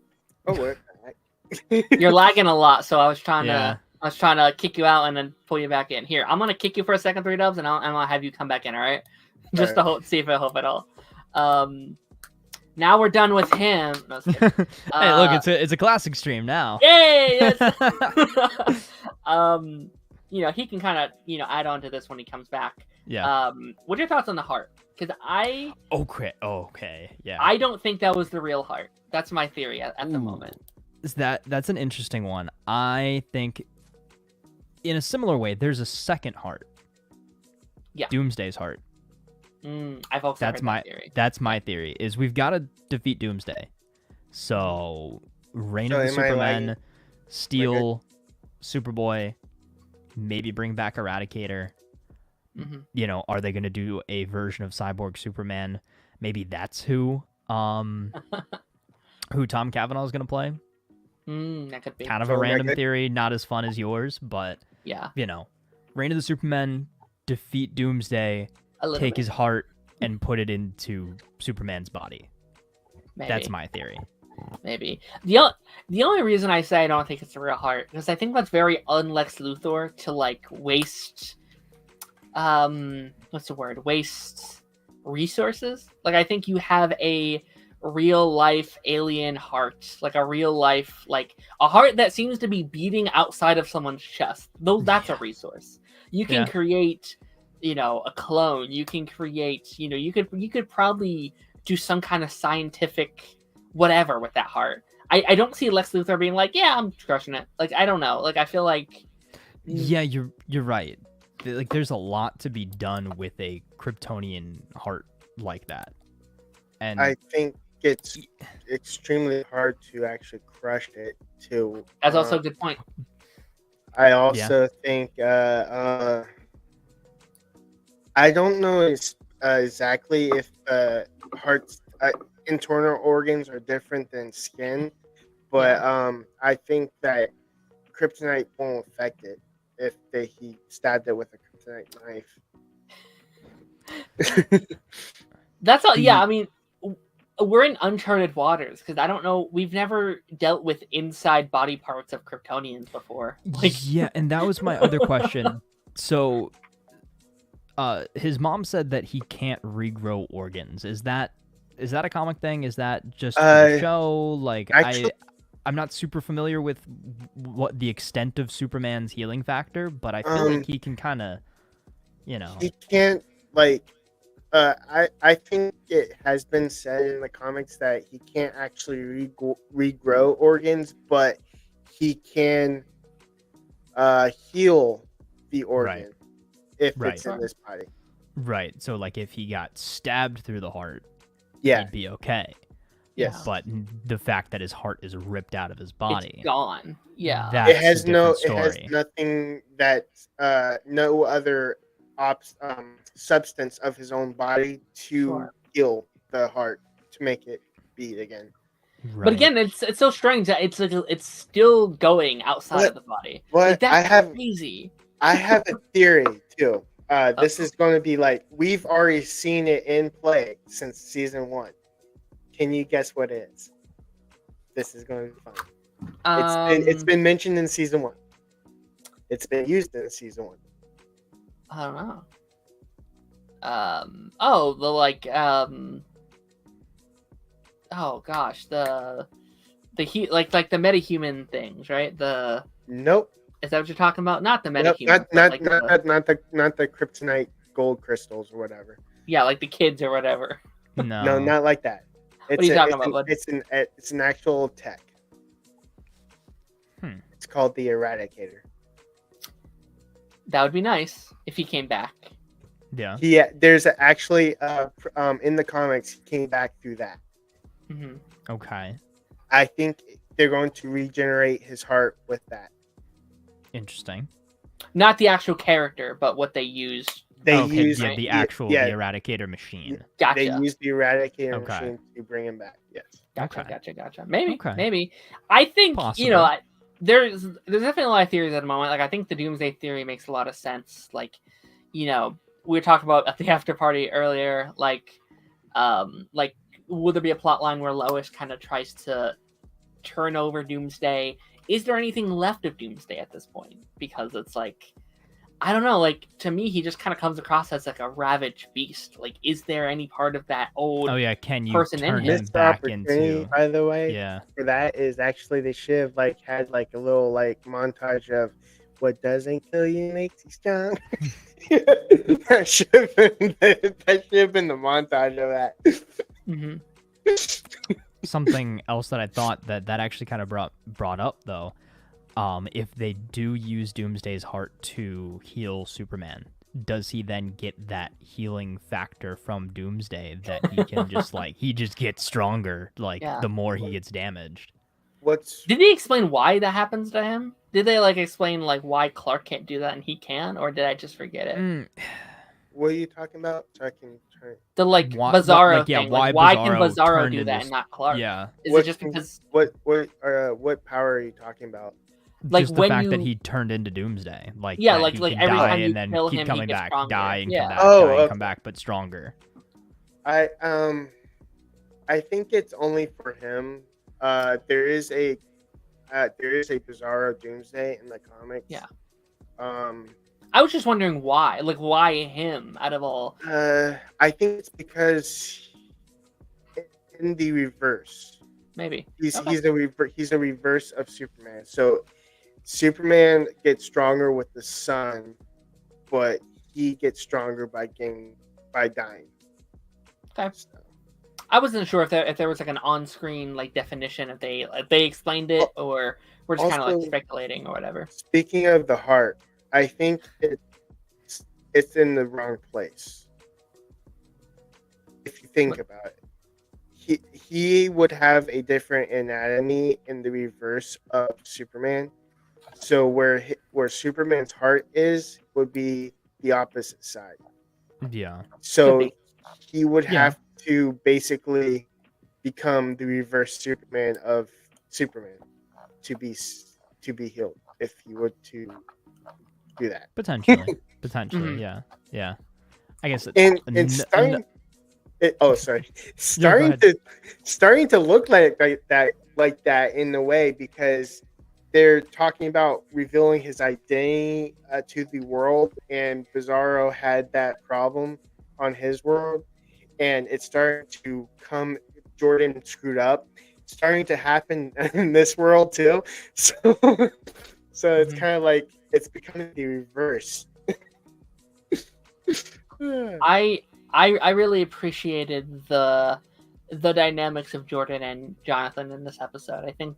Oh, what? You're lagging a lot, so I was trying to kick you out and then pull you back in. Here, I'm gonna kick you for a second, 3Dubs, and I'll have you come back in. All right, just to see if I help at all. Now we're done with him. No, hey, look, it's a classic stream now. Yay! He can kind of add on to this when he comes back. Yeah. What are your thoughts on the heart? Because okay, yeah. I don't think that was the real heart. That's my theory at the moment. That's an interesting one. I think, in a similar way, there's a second heart. Yeah. Doomsday's heart. I've also heard that theory. That's my theory. Is we've got to defeat Doomsday. So, Reign of the Supermen, steal Superboy, maybe bring back Eradicator. Mm-hmm. Are they going to do a version of Cyborg Superman? Maybe that's who Tom Cavanaugh is going to play. That could be kind of a random theory, not as fun as yours, but yeah, Reign of the Supermen, defeat Doomsday, take his heart and put it into Superman's body. Maybe. That's my theory. Maybe the only reason I say I don't think it's a real heart because I think that's very un-Lex Luthor to waste waste resources. Like, I think you have a real life alien heart, like a real life, like a heart that seems to be beating outside of someone's chest. Though that's a resource. You can create, a clone. You can create, you could probably do some kind of scientific whatever with that heart. I don't see Lex Luthor being like, yeah, I'm crushing it. Like, I don't know. Like, I feel like, yeah, you're right. Like, there's a lot to be done with a Kryptonian heart like that. And I think it's extremely hard to actually crush it too. That's also a good point. I also think I don't know exactly if heart's internal organs are different than skin, but I think that kryptonite won't affect it if he stabbed it with a kryptonite knife. That's all. Yeah, I mean, we're in uncharted waters because I don't know. We've never dealt with inside body parts of Kryptonians before. Yeah, and that was my other question. So, his mom said that he can't regrow organs. Is that a comic thing? Is that just a show? Like, I'm not super familiar with what the extent of Superman's healing factor, but I feel like he can kind of, he can't I think it has been said in the comics that he can't actually regrow organs, but he can heal the organ Right. if Right. it's in this body. Right. So like if he got stabbed through the heart, Yeah. he'd be okay. Yes. But the fact that his heart is ripped out of his body, It's gone. Yeah. that's It has a different it has story. nothing that no other substance of his own body to Sure. heal the heart to make it beat again. Right. But again, it's so strange that it's like it's still going outside What- of the body. what Like, that's I have- crazy. I have a theory too. This is going to be like we've already seen it in play since season 1. Can you guess what it is? This is going to be fun. It's been mentioned in season 1. It's been used in season 1. I don't know. Oh, the like oh gosh, the like the metahuman things, right? Nope. Is that what you're talking about? Not the Nope, metahuman. not the kryptonite gold crystals or whatever. Yeah, like the kids or whatever. No, not like that. What are you talking about, bud? It's an actual tech. It's called the Eradicator. That would be nice if he came back. Yeah. Yeah, there's actually in the comics he came back through that. Hmm. Okay. I think they're going to regenerate his heart with that. Interesting. Not the actual character, but what they used. They Okay, use yeah, the actual the Eradicator machine. Gotcha. They use the Eradicator Okay. machine to bring him back. Yes. Gotcha. Maybe. Okay. Maybe. I think Possible. there's definitely a lot of theories at the moment. Like I think the Doomsday theory makes a lot of sense. Like, we were talking about at the after party earlier. Like would there be a plot line where Lois kind of tries to turn over Doomsday? Is there anything left of Doomsday at this point? Because it's like, I don't know. Like, to me, he just kind of comes across as like a ravaged beast. Like, is there any part of that old? Oh yeah, can you person in turn him. him Missed back opportunity, into? by the way, Yeah. for that is actually they should have like had like a little like montage of what doesn't kill you makes you strong. that should have been the montage of that. Mm-hmm. Something else that I thought that actually kind of brought up though, if they do use Doomsday's heart to heal Superman, does he then get that healing factor from Doomsday that he can just like he just gets stronger the more he gets damaged? Did they explain why that happens to him? Did they like explain like why Clark can't do that and he can, or did I just forget it? What are you talking about? So I can try. The like Why- Bizarro like, yeah, thing. why Like, why can Bizarro Bizarro turned do into that s- and not Clark? Yeah. Is it just because what power are you talking about? Like, just the when fact that you- he turned into Doomsday, like Yeah, that like- he like can every die time you and then kill keep him, he coming gets back, stronger. die and Yeah. come back, Oh, die and okay. come back, but stronger. I think it's only for him. There is a Bizarro Doomsday in the comics. Yeah. Um. I was just wondering why. Like, why him out of all? I think it's because in the reverse, Maybe he's Okay. he's a reverse of Superman. So Superman gets stronger with the sun, but he gets stronger by dying. Okay. So, I wasn't sure if there was like an on-screen like definition, if they explained it, or we're just kind of like Also- speculating or whatever. speaking of the heart, I think it's in the wrong place. If you think about it, he would have a different anatomy in the reverse of Superman. So where Superman's heart is would be the opposite side. Yeah. So Could be. he would Yeah. have to basically become the reverse Superman of Superman to be healed if he were to do that. Potentially. Potentially, Mhm. yeah. I guess And n- starting, n- starting to look like that in a way, because they're talking about revealing his identity to the world, and Bizarro had that problem on his world, and it's starting to come. Jordan screwed up. It's starting to happen in this world too. So it's Mhm. kind of like it's becoming the reverse. I really appreciated the dynamics of Jordan and Jonathan in this episode. I think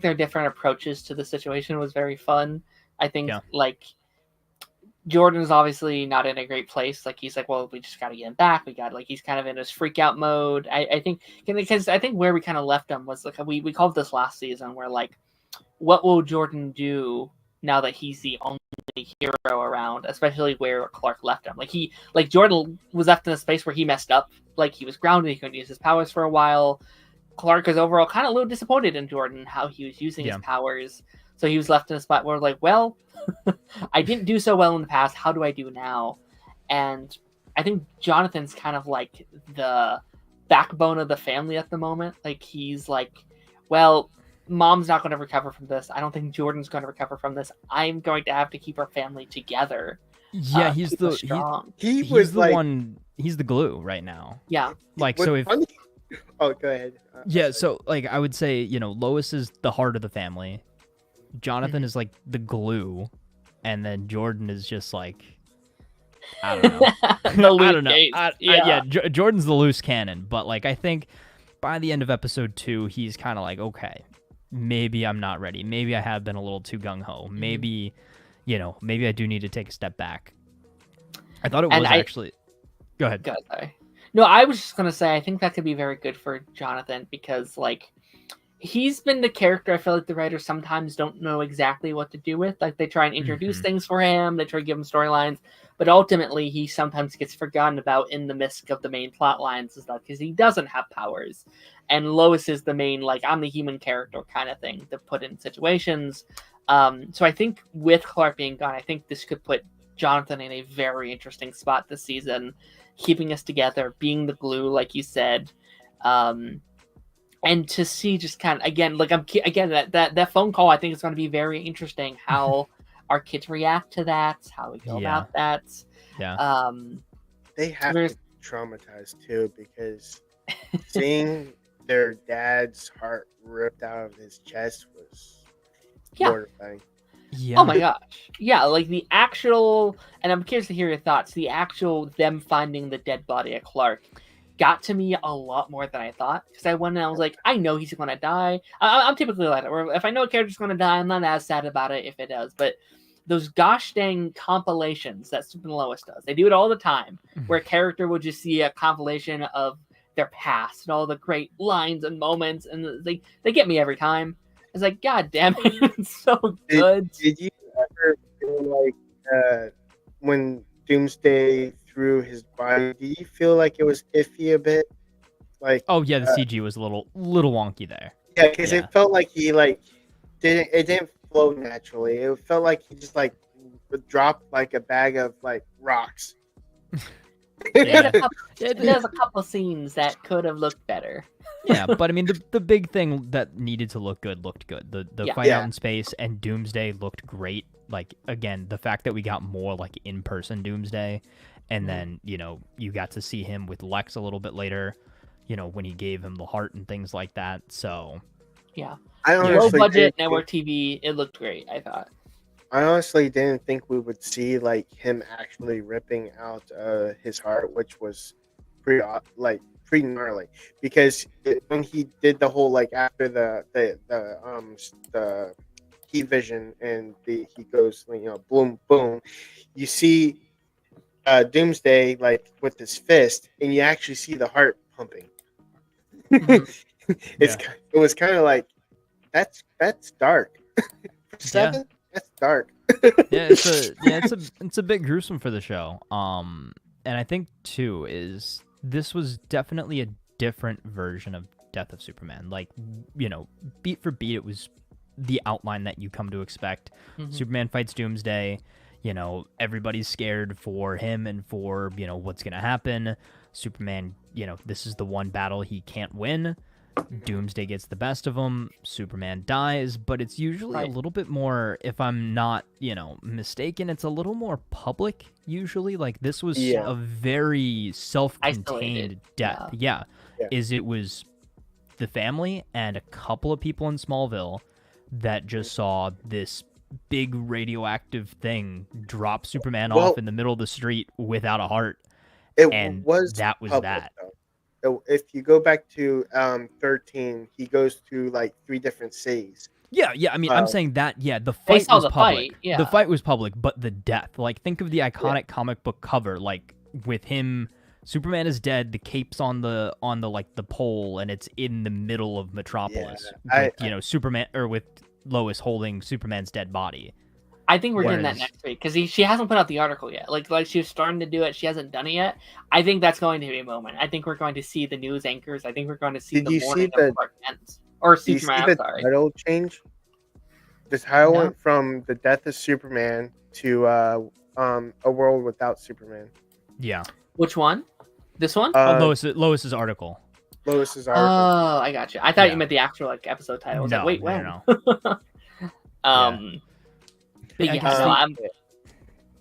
their different approaches to the situation was very fun. I think Yeah. like Jordan's obviously not in a great place. Like he's like, well, we just got to get him back. We got like he's kind of in his freak out mode. I think because I think where we kind of left him was like we called this last season where like what will Jordan do now that he's the only hero around, especially where Clark left him. Like Jordan was left in a space where he messed up. Like he was grounded, he couldn't use his powers for a while. Clark is overall kind of a little disappointed in Jordan, how he was using his powers. So he was left in a spot where like, well, I didn't do so well in the past. How do I do now? And I think Jonathan's kind of like the backbone of the family at the moment. Like he's like, well, Mom's not going to recover from this. I don't think Jordan's going to recover from this. I'm going to have to keep our family together. Yeah, he's the one. He's the glue right now. Yeah. Like so if. Oh, go ahead. Yeah, so like I would say, Lois is the heart of the family. Jonathan is like the glue, and then Jordan is just like, I don't know. I don't know. Jordan's the loose cannon, but like I think by the end of episode 2, he's kind of like, okay, maybe I'm not ready. Maybe I have been a little too gung ho. Maybe, maybe I do need to take a step back. I thought it was actually. Go ahead. Sorry. No, I was just gonna say I think that could be very good for Jonathan because like he's been the character I feel like the writers sometimes don't know exactly what to do with. Like they try and introduce things for him, they try to give him storylines, but ultimately he sometimes gets forgotten about in the midst of the main plot lines and stuff because he doesn't have powers. And Lois is the main like I'm the human character kind of thing to put in situations. So I think with Clark being gone, I think this could put Jonathan in a very interesting spot this season, keeping us together, being the glue, like you said. And to see just kind of that phone call, I think is going to be very interesting. How our kids react to that, how we go about that. Yeah. They have to be traumatized too because seeing their dad's heart ripped out of his chest was mortifying. Yeah. Oh my gosh. Yeah, like the actual, and I'm curious to hear your thoughts. The actual them finding the dead body of Clark got to me a lot more than I thought because I went and I was like, I know he's gonna die. I'm typically like that, where if I know a character's gonna die, I'm not as sad about it if it does. But those gosh dang compilations that Super and Lois does, they do it all the time, where a character will just see a compilation of their past and all the great lines and moments, and they get me every time. It's like, God damn it, it's so good. Did you ever feel like when Doomsday threw his body, do you feel like it was iffy a bit? Like, oh yeah, the CG was a little wonky there. Yeah, because it felt like he didn't flow naturally. It felt like he just like dropped like a bag of like rocks. There's a couple scenes that could have looked better. Yeah, but I mean, the big thing that needed to look good looked good. The fight out in space and Doomsday looked great. Like, again, the fact that we got more like in-person Doomsday, and then, you got to see him with Lex a little bit later, when he gave him the heart and things like that. So, yeah. Low budget network TV, it looked great, I thought. I honestly didn't think we would see like him actually ripping out his heart, which was pretty gnarly. Because when he did the whole like after the heat vision and he goes boom boom, you see Doomsday like with his fist, and you actually see the heart pumping. It was kind of like that's dark. For 7, that's dark. It's a bit gruesome for the show. And I think too is this was definitely a different version of Death of Superman. Like, beat for beat, it was the outline that you come to expect. Superman fights Doomsday. Everybody's scared for him and for, what's going to happen. Superman, this is the one battle he can't win. Doomsday gets the best of him. Superman dies, but it's usually a little bit more, if I'm not, mistaken, it's a little more public usually. Like this was a very self-contained death. Yeah. It was the family and a couple of people in Smallville that just saw this big radioactive thing drop Superman off in the middle of the street without a heart. That was public, that. Though. If you go back to 13, he goes to like 3 different cities. Yeah. I mean, I'm saying that. Yeah, the They fight saw was the public. fight, yeah. The fight was public, but the death. Like, think of the iconic comic book cover, like with him. Superman is dead. The cape's on the like the pole, and it's in the middle of Metropolis. With, Superman or with Lois holding Superman's dead body. I think we're getting that next week because she hasn't put out the article yet. Like she was starting to do it, she hasn't done it yet. I think that's going to be a moment. I think we're going to see the news anchors. I think we're going to see the morning of Clark Kent or Superman. I'm sorry. Title change. The title went from the death of Superman to a world without Superman. Yeah. Which one? This one? Lois's article. Lois's article. Oh, I got you. I thought you meant the actual like episode title. I was like, wait, when? No.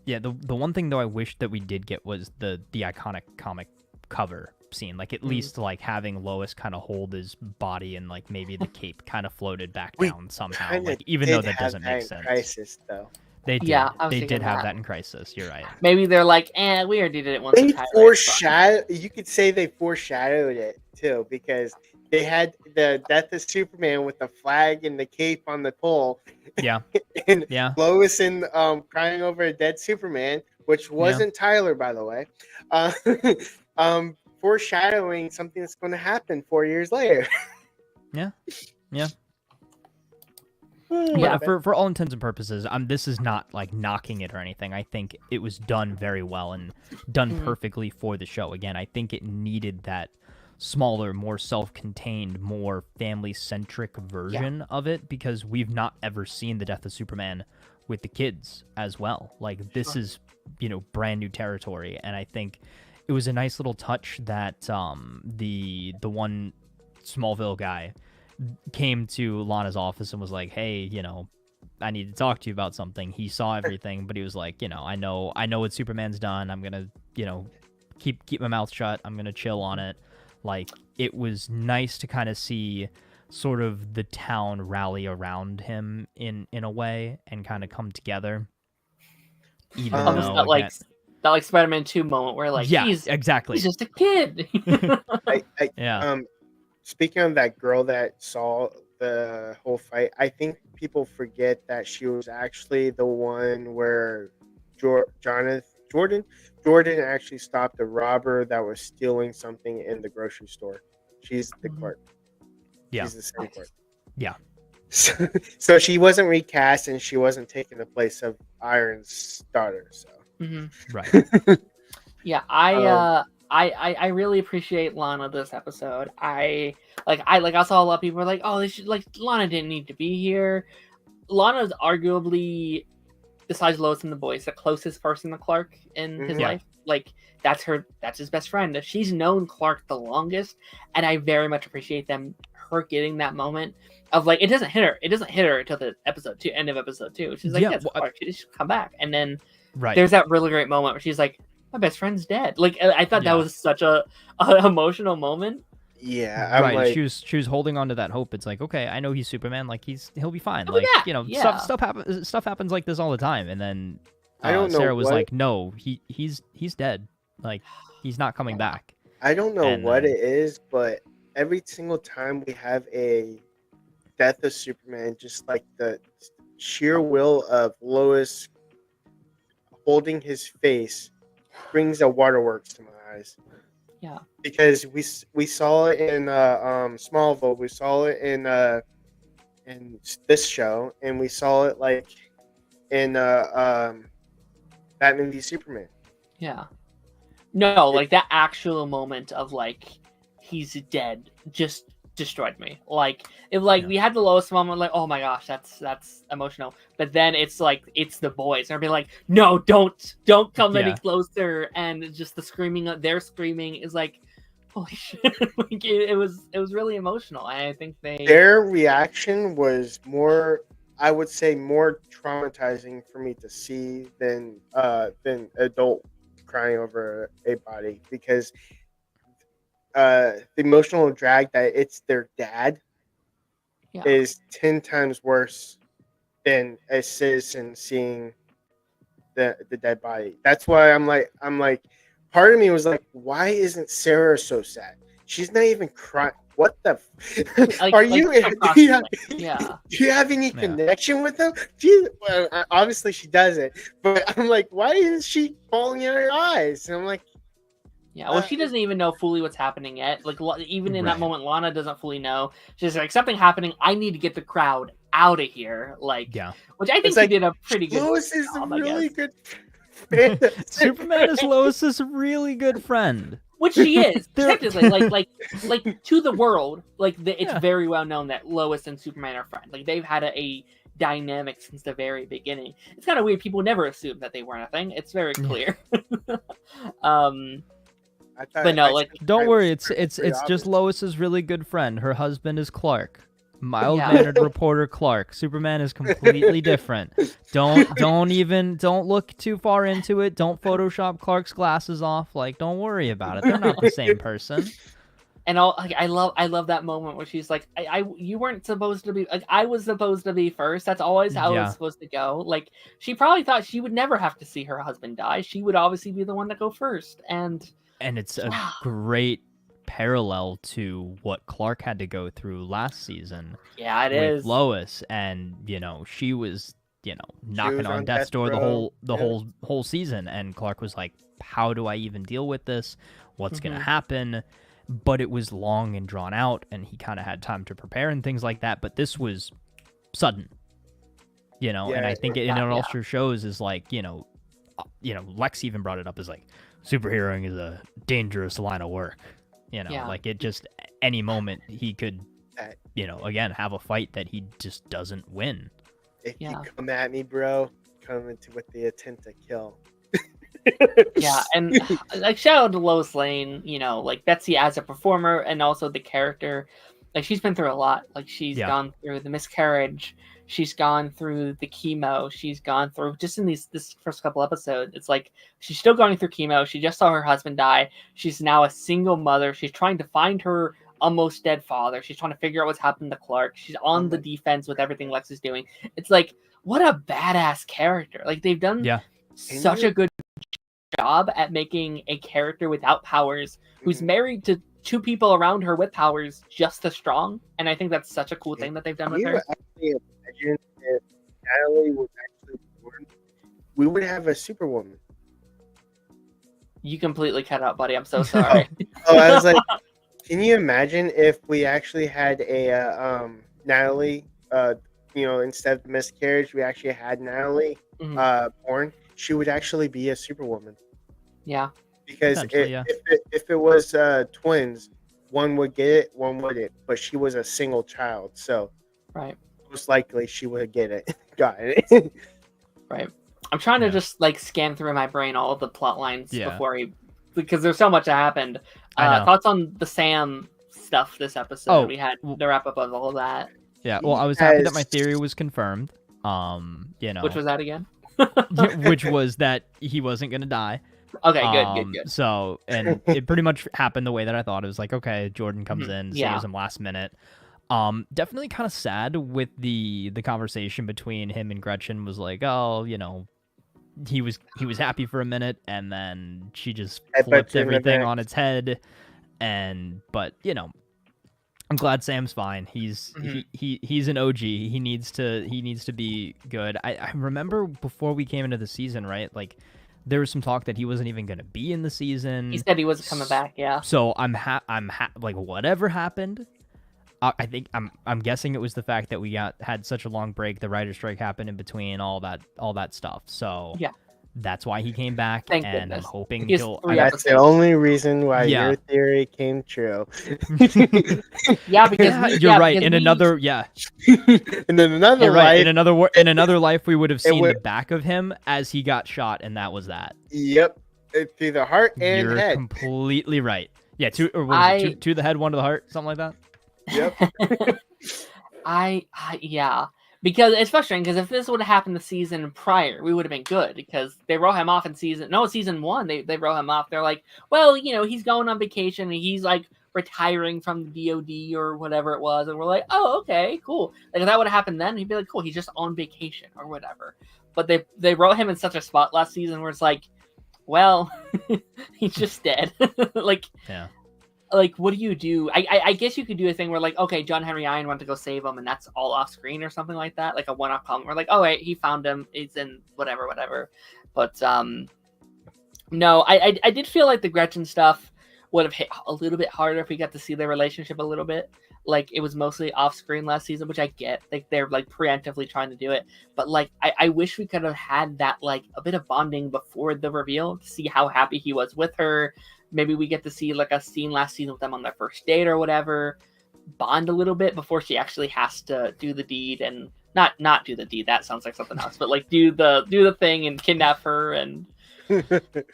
The one thing though I wish that we did get was the iconic comic cover scene. Like at least like having Lois kind of hold his body and like maybe the cape kind of floated back down somehow. Like even though that doesn't make sense. Crisis though. They did. Yeah, they did have that in Crisis. You're right. Maybe they're like, we already did it once. They foreshadowed. You could say they foreshadowed it too because they had the death of Superman with the flag and the cape on the pole. Yeah. And yeah. Lois and crying over a dead Superman, which wasn't Tyler, by the way. Foreshadowing something that's going to happen 4 years later. Yeah. But for all intents and purposes, this is not like knocking it or anything. I think it was done very well and done perfectly for the show. Again, I think it needed that smaller, more self-contained, more family-centric version of it because we've not ever seen the death of Superman with the kids as well. Like this is, brand new territory, and I think it was a nice little touch that the one Smallville guy came to Lana's office and was like, hey, I need to talk to you about something. He saw everything, but he was like, I know what Superman's done. I'm going to, keep my mouth shut. I'm going to chill on it. Like, it was nice to kind of see sort of the town rally around him in a way and kind of come together. Even though, that like Spider-Man 2 moment where like exactly. He's just a kid. Speaking of that girl that saw the whole fight, I think people forget that she was actually the one where Jordan actually stopped a robber that was stealing something in the grocery store. She's the clerk. Yeah. She's the same clerk. Yeah. So she wasn't recast and she wasn't taking the place of Iron's daughter. So. Right. Yeah, I really appreciate Lana this episode. I saw a lot of people were like, oh, they should Lana didn't need to be here. Lana is arguably, besides Lois and the boys, the closest person to Clark in his life. Like that's his best friend. She's known Clark the longest, and I very much appreciate her getting that moment of like it doesn't hit her until the end of episode 2. She's like, Clark, she should come back, and then there's that really great moment where she's like, my best friend's dead. Like I thought that was such a emotional moment. Yeah, right. She was holding on to that hope. It's like, okay, I know he's Superman. Like he'll be fine. Stuff happens like this all the time. And then Sarah was like, no, he's dead. Like he's not coming back. I don't know what it is, but every single time we have a death of Superman, just like the sheer will of Lois holding his face brings a waterworks to my eyes. Yeah, because we saw it in Smallville, we saw it in this show, and we saw it like in Batman v Superman. Yeah, no, like that actual moment of like he's dead just destroyed me. Like we had the lowest moment, like, oh my gosh, that's emotional. But then it's like it's the boys, and I'd be like, no, don't come any closer. And just the screaming, their screaming is like, holy shit! Like, it was really emotional. I think their reaction was more, I would say, more traumatizing for me to see than adult crying over a body, because the emotional drag that it's their dad is 10 times worse than a citizen seeing the dead body. That's why I'm like, part of me was like, why isn't Sarah so sad? she's not even crying. What the? Like, Are like, you? yeah. Do you have any Yeah. connection with them? Well, obviously she doesn't. But I'm like, why is she falling in her eyes? And I'm like, Yeah, well, she doesn't even know fully what's happening yet. Like, even in that Right. moment, Lana doesn't fully know. She's like, something happening. I need to get the crowd out of here. Like, Yeah. which I think It's she like, did a pretty good Lois is a job, I really guess. good. Superman is Lois's really good friend. Which she is They're- technically, like to the world, it's Yeah. very well known that Lois and Superman are friends. Like they've had a dynamic since the very beginning. It's kind of weird. People never assume that they weren't a thing. It's very clear. But no, like, Don't worry, it's pretty just obvious. Lois's really good friend. Her husband is Clark. Mild Yeah. mannered reporter Clark. Superman is completely different. Don't look too far into it. Don't Photoshop Clark's glasses off. Like, don't worry about it. They're not the same person. and I love that moment where she's like, you weren't supposed to be, like, I was supposed to be first. That's always how it Yeah. was supposed to go. Like, she probably thought she would never have to see her husband die. She would obviously be the one to go first. And And it's a Yeah. great parallel to what Clark had to go through last season yeah, it with is. Lois, and she was knocking was on on death's death door the row, whole season, and Clark was like, how do I even deal with this? What's gonna happen? But it was long and drawn out, and he kind of had time to prepare and things like that, but this was sudden, and Yeah, I think it also shows is like, Lex even brought it up as like, superheroing is a dangerous line of work. Yeah. Like it just any moment he could, That- again have a fight that he just doesn't win. If Yeah. you come at me, bro, come into with the intent to kill. Yeah, and like shout out to Lois Lane, like Betsy as a performer and also the character. Like she's been through a lot. Like she's Yeah. gone through the miscarriage, she's gone through the chemo, she's gone through just in this first couple episodes. It's like she's still going through chemo. She just saw her husband die. She's now a single mother. She's trying to find her almost dead father. She's trying to figure out what's happened to Clark. She's on the defense with everything Lex is doing. It's like, what a badass character. Like they've done Yeah. such a good job at making a character without powers who's married to two people around her with powers just as strong, and I think that's such a cool thing that they've done Can with you her. actually imagine if Natalie was actually born? We would have a Superwoman. You completely cut out, buddy. I'm so sorry. Oh, I was like, can you imagine if we actually had a Natalie? Instead of the miscarriage, we actually had Natalie Mhm. born. She would actually be a Superwoman. Yeah, Because Potentially, yeah. if it was twins, one would get it, one wouldn't. But she was a single child, so right, most likely she would get it. Got it. right. I'm trying to Yeah. just like scan through my brain all of the plot lines Yeah. because there's so much that happened. I know. Thoughts on the Sam stuff this episode? Oh, We had the wrap up of all of that. Yeah. Well, I was happy that my Has- theory was confirmed. Which was that again? which was that he wasn't gonna die. Okay, good. So, and it pretty much happened the way that I thought. It was like, okay, Jordan comes in, Yeah. saves him last minute. Definitely kind of sad with the conversation between him and Gretchen was like, oh, he was happy for a minute, and then she just I bet flipped you in the everything back. on its head. But I'm glad Sam's fine. He's he's an OG. He needs to be good. I remember before we came into the season, right? Like there was some talk that he wasn't even going to be in the season. He said he wasn't coming back. Yeah. So I'm like whatever happened. I think I'm guessing it was the fact that we had such a long break. The writer's strike happened in between all that stuff. So Yeah. that's why he came back, Thank and I'm goodness. hoping He has he'll. 3 That's the episodes. only reason why Yeah. your theory came true. Yeah, because Yeah, we- you're yeah, right. because In we- another, yeah, And then another you're right. life. In another life, we would have seen would- the back of him as he got shot, and that was that. Yep. Through the heart and You're head. completely right. Yeah, two the head, one to the heart, something like that. Yep. Yeah, because it's frustrating because if this would have happened the season prior, we would have been good because they wrote him off in season 1. They wrote him off. They're like, well, he's going on vacation and he's like retiring from the DOD or whatever it was, and we're like, oh, okay, cool. Like if that would have happened then, he'd be like, cool, he's just on vacation or whatever. But they wrote him in such a spot last season where it's like, well, he's just dead. Like, Yeah. like, what do you do? I guess you could do a thing where, like, okay, John Henry Iron went to go save him, and that's all off screen or something like that, like a one-off comment. Where like, oh wait, he found him. He's in whatever. But no, I did feel like the Gretchen stuff would have hit a little bit harder if we got to see their relationship a little bit. Like, it was mostly off screen last season, which I get. Like, they're like preemptively trying to do it, but like I wish we could have had that, like, a bit of bonding before the reveal to see how happy he was with her. Maybe we get to see like a scene last season with them on their first date or whatever, bond a little bit before she actually has to do the deed, and not do the deed. That sounds like something else, but like do the thing and kidnap her and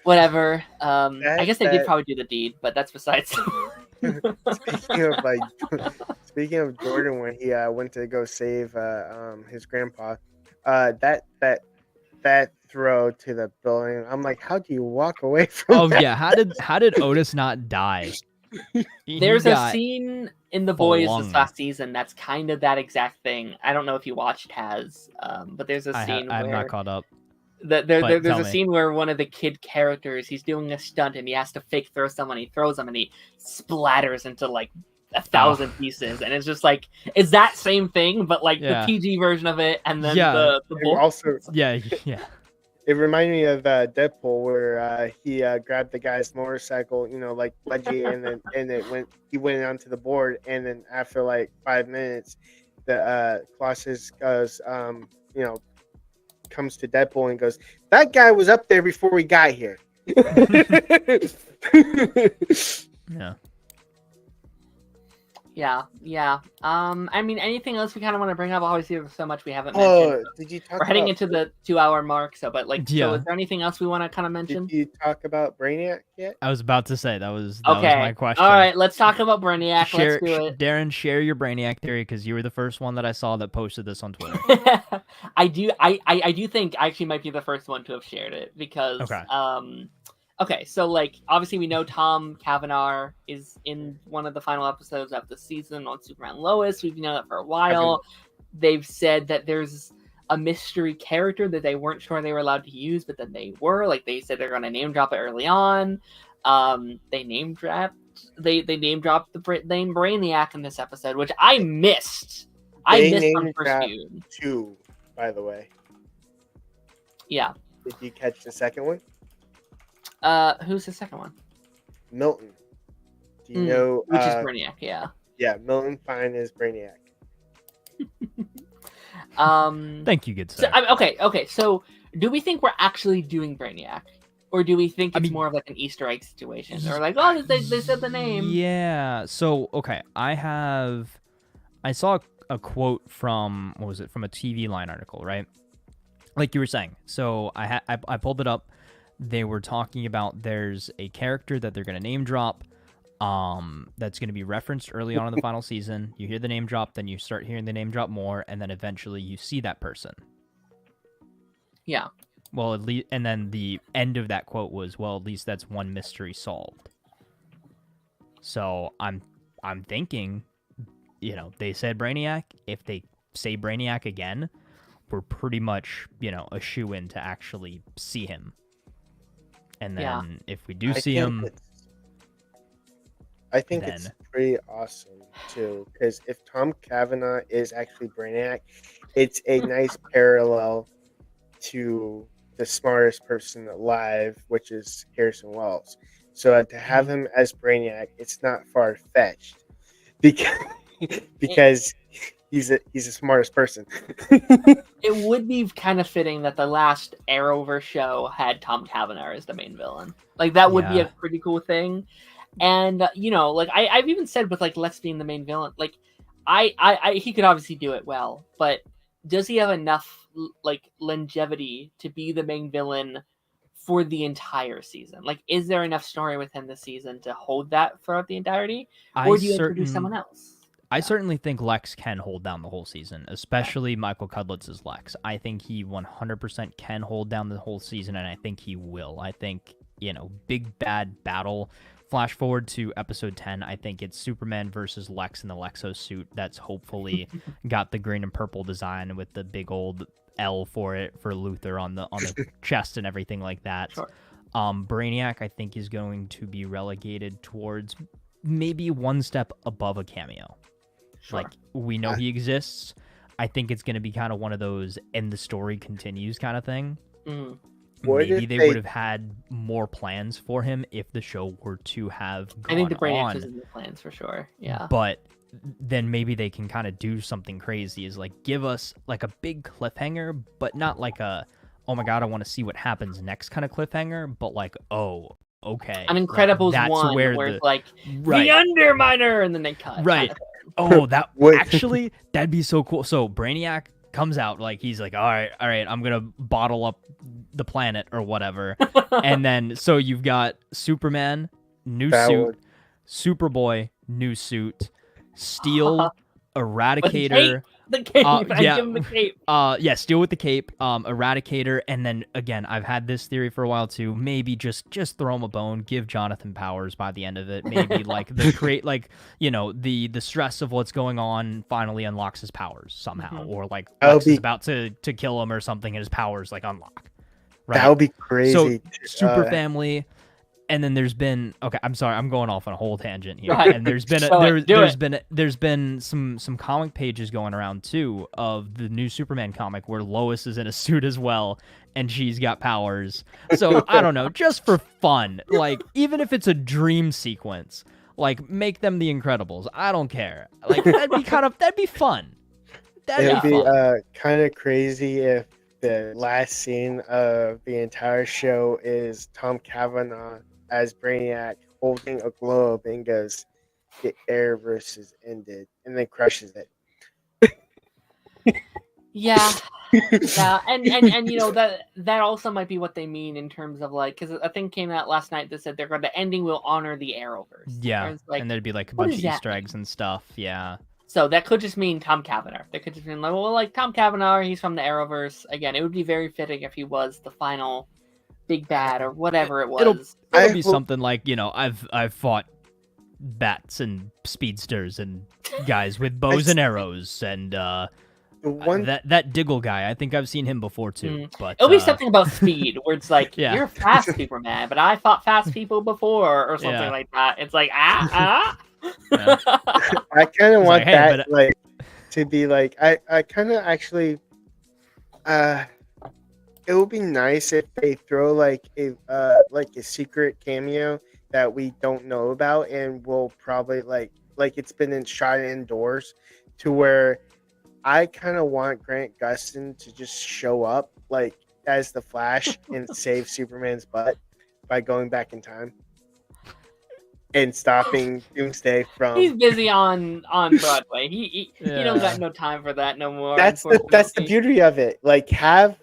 whatever. I guess they did probably do the deed, but that's besides. Speaking of Jordan, when he went to go save his grandpa, that throw to the building, I'm like, how do you walk away from that? Yeah, how did Otis not die? There's a scene in The Boys this last season that's kind of that exact thing. I don't know if you watched Taz, but there's a scene I'm where not caught up. There's a scene where one of the kid characters, he's doing a stunt and he has to fake throw someone. He throws him and he splatters into like 1,000 pieces, and it's just like, it's that same thing, but like the PG version of it, and then the book. Also, yeah. It reminded me of Deadpool, where he grabbed the guy's motorcycle, like wedgie, and he went onto the board, and then after like 5 minutes, the Colossus goes, comes to Deadpool and goes, that guy was up there before we got here. Yeah. I mean, anything else we kind of want to bring up? Obviously, there's so much we haven't mentioned. Did you talk? We're heading into the 2-hour mark, so is there anything else we want to kind of mention? Did you talk about Brainiac yet? I was about to say that was my question. All right, let's talk about Brainiac. Let's do it. Daren, share your Brainiac theory, because you were the first one that I saw that posted this on Twitter. I do think I actually might be the first one to have shared it, because okay, so like obviously we know Tom Cavanaugh is in one of the final episodes of the season on Superman Lois. We've known that for a while. They've said that there's a mystery character that they weren't sure they were allowed to use, but then they were. Like, they said they're going to name drop it early on. They name dropped the name Brainiac in this episode, which I missed. I missed on first view. 2, by the way. Yeah. Did you catch the second one? Who's the second one? Milton. Do you know? Which is Brainiac, yeah. Yeah, Milton Fine is Brainiac. Thank you, good sir. So, okay. So, do we think we're actually doing Brainiac, or do we think it's more of like an Easter egg situation, or like, oh, they said the name? Yeah. So, okay, I saw a quote from from a TV Line article, right? Like you were saying. So I pulled it up. They were talking about there's a character that they're going to name drop that's going to be referenced early on in the final season. You hear the name drop, then you start hearing the name drop more, and then eventually you see that person. Yeah. Well, at least, and then the end of that quote was, well, at least that's one mystery solved. So I'm thinking, they said Brainiac. If they say Brainiac again, we're pretty much, a shoo-in to actually see him. And then if we do see him, I think it's pretty awesome too, because if Tom Cavanaugh is actually Brainiac, it's a nice parallel to the smartest person alive, which is Harrison Wells. So to have him as Brainiac, it's not far fetched, because he's the smartest person. It would be kind of fitting that the last Arrowverse show had Tom Cavanaugh as the main villain. Like, that would be a pretty cool thing. And like I've even said with like Lex being the main villain, like I he could obviously do it well, but does he have enough like longevity to be the main villain for the entire season? Like, is there enough story with him this season to hold that throughout the entirety, or do you introduce someone else? I certainly think Lex can hold down the whole season, especially Michael Cudlitz's Lex. I think he 100% can hold down the whole season, and I think he will. I think, big bad battle. Flash forward to episode 10, I think it's Superman versus Lex in the Lexo suit that's hopefully got the green and purple design with the big old L for Luthor on the chest and everything like that. Sure. Brainiac, I think, is going to be relegated towards maybe one step above a cameo. Sure. Like, we know he exists. I think it's going to be kind of one of those and the story continues kind of thing. Mm. Maybe they would have had more plans for him if the show were to have gone I think the Brainiac on. was in the plans for sure. Yeah. But then maybe they can kind of do something crazy, is like give us like a big cliffhanger, but not like a, oh my god, I want to see what happens next kind of cliffhanger, but like, oh, okay. An Incredibles that's one where it's like right. the Underminer, and then they cut. Right. Kind of Oh, that Wait. actually, that'd be so cool. So Brainiac comes out, like he's like, all right, I'm gonna bottle up the planet or whatever, and then so you've got Superman, new suit, Superboy, new suit, Steel, Eradicator. The cape. I yeah. give him the cape. Yeah, Steel with the cape, Eradicator, and then again, I've had this theory for a while too. Maybe just throw him a bone, give Jonathan powers by the end of it. Maybe like the stress of what's going on finally unlocks his powers somehow, or like Lex is about to kill him or something, and his powers like unlock. Right? That would be crazy. So Super Family. And then there's been I'm sorry, I'm going off on a whole tangent here. Right. And there's been there's been some comic pages going around too of the new Superman comic where Lois is in a suit as well and she's got powers. So I don't know, just for fun, like even if it's a dream sequence, like make them the Incredibles. I don't care. Like that'd be fun. It'd be kind of crazy if the last scene of the entire show is Tom Cavanaugh as Brainiac holding a globe and goes, "The Arrowverse is ended," and then crushes it. Yeah. Yeah, and you know that also might be what they mean in terms of like, because a thing came out last night that said the ending will honor the Arrowverse. Yeah, like, and there'd be like a bunch of Easter eggs and stuff. Yeah. So that could just mean Tom Cavanaugh. That could just mean like, well, like Tom Cavanaugh, he's from the Arrowverse. Again, it would be very fitting if he was the final big bad or whatever it was. It'll be something like, you know, I've fought bats and speedsters and guys with bows and arrows and that Diggle guy. I think I've seen him before too. But it'll be something about speed where it's like, yeah. You're fast, Superman, but I fought fast people before or something like that. It's like Yeah. I kind of want like, hey, that like to be like I kind of actually it would be nice if they throw like a secret cameo that we don't know about and we'll probably like it's been shot indoors to where I kind of want Grant Gustin to just show up like as the Flash and save Superman's butt by going back in time and stopping Doomsday from. He's busy on Broadway. He don't got no time for that no more. That's the beauty of it. Like have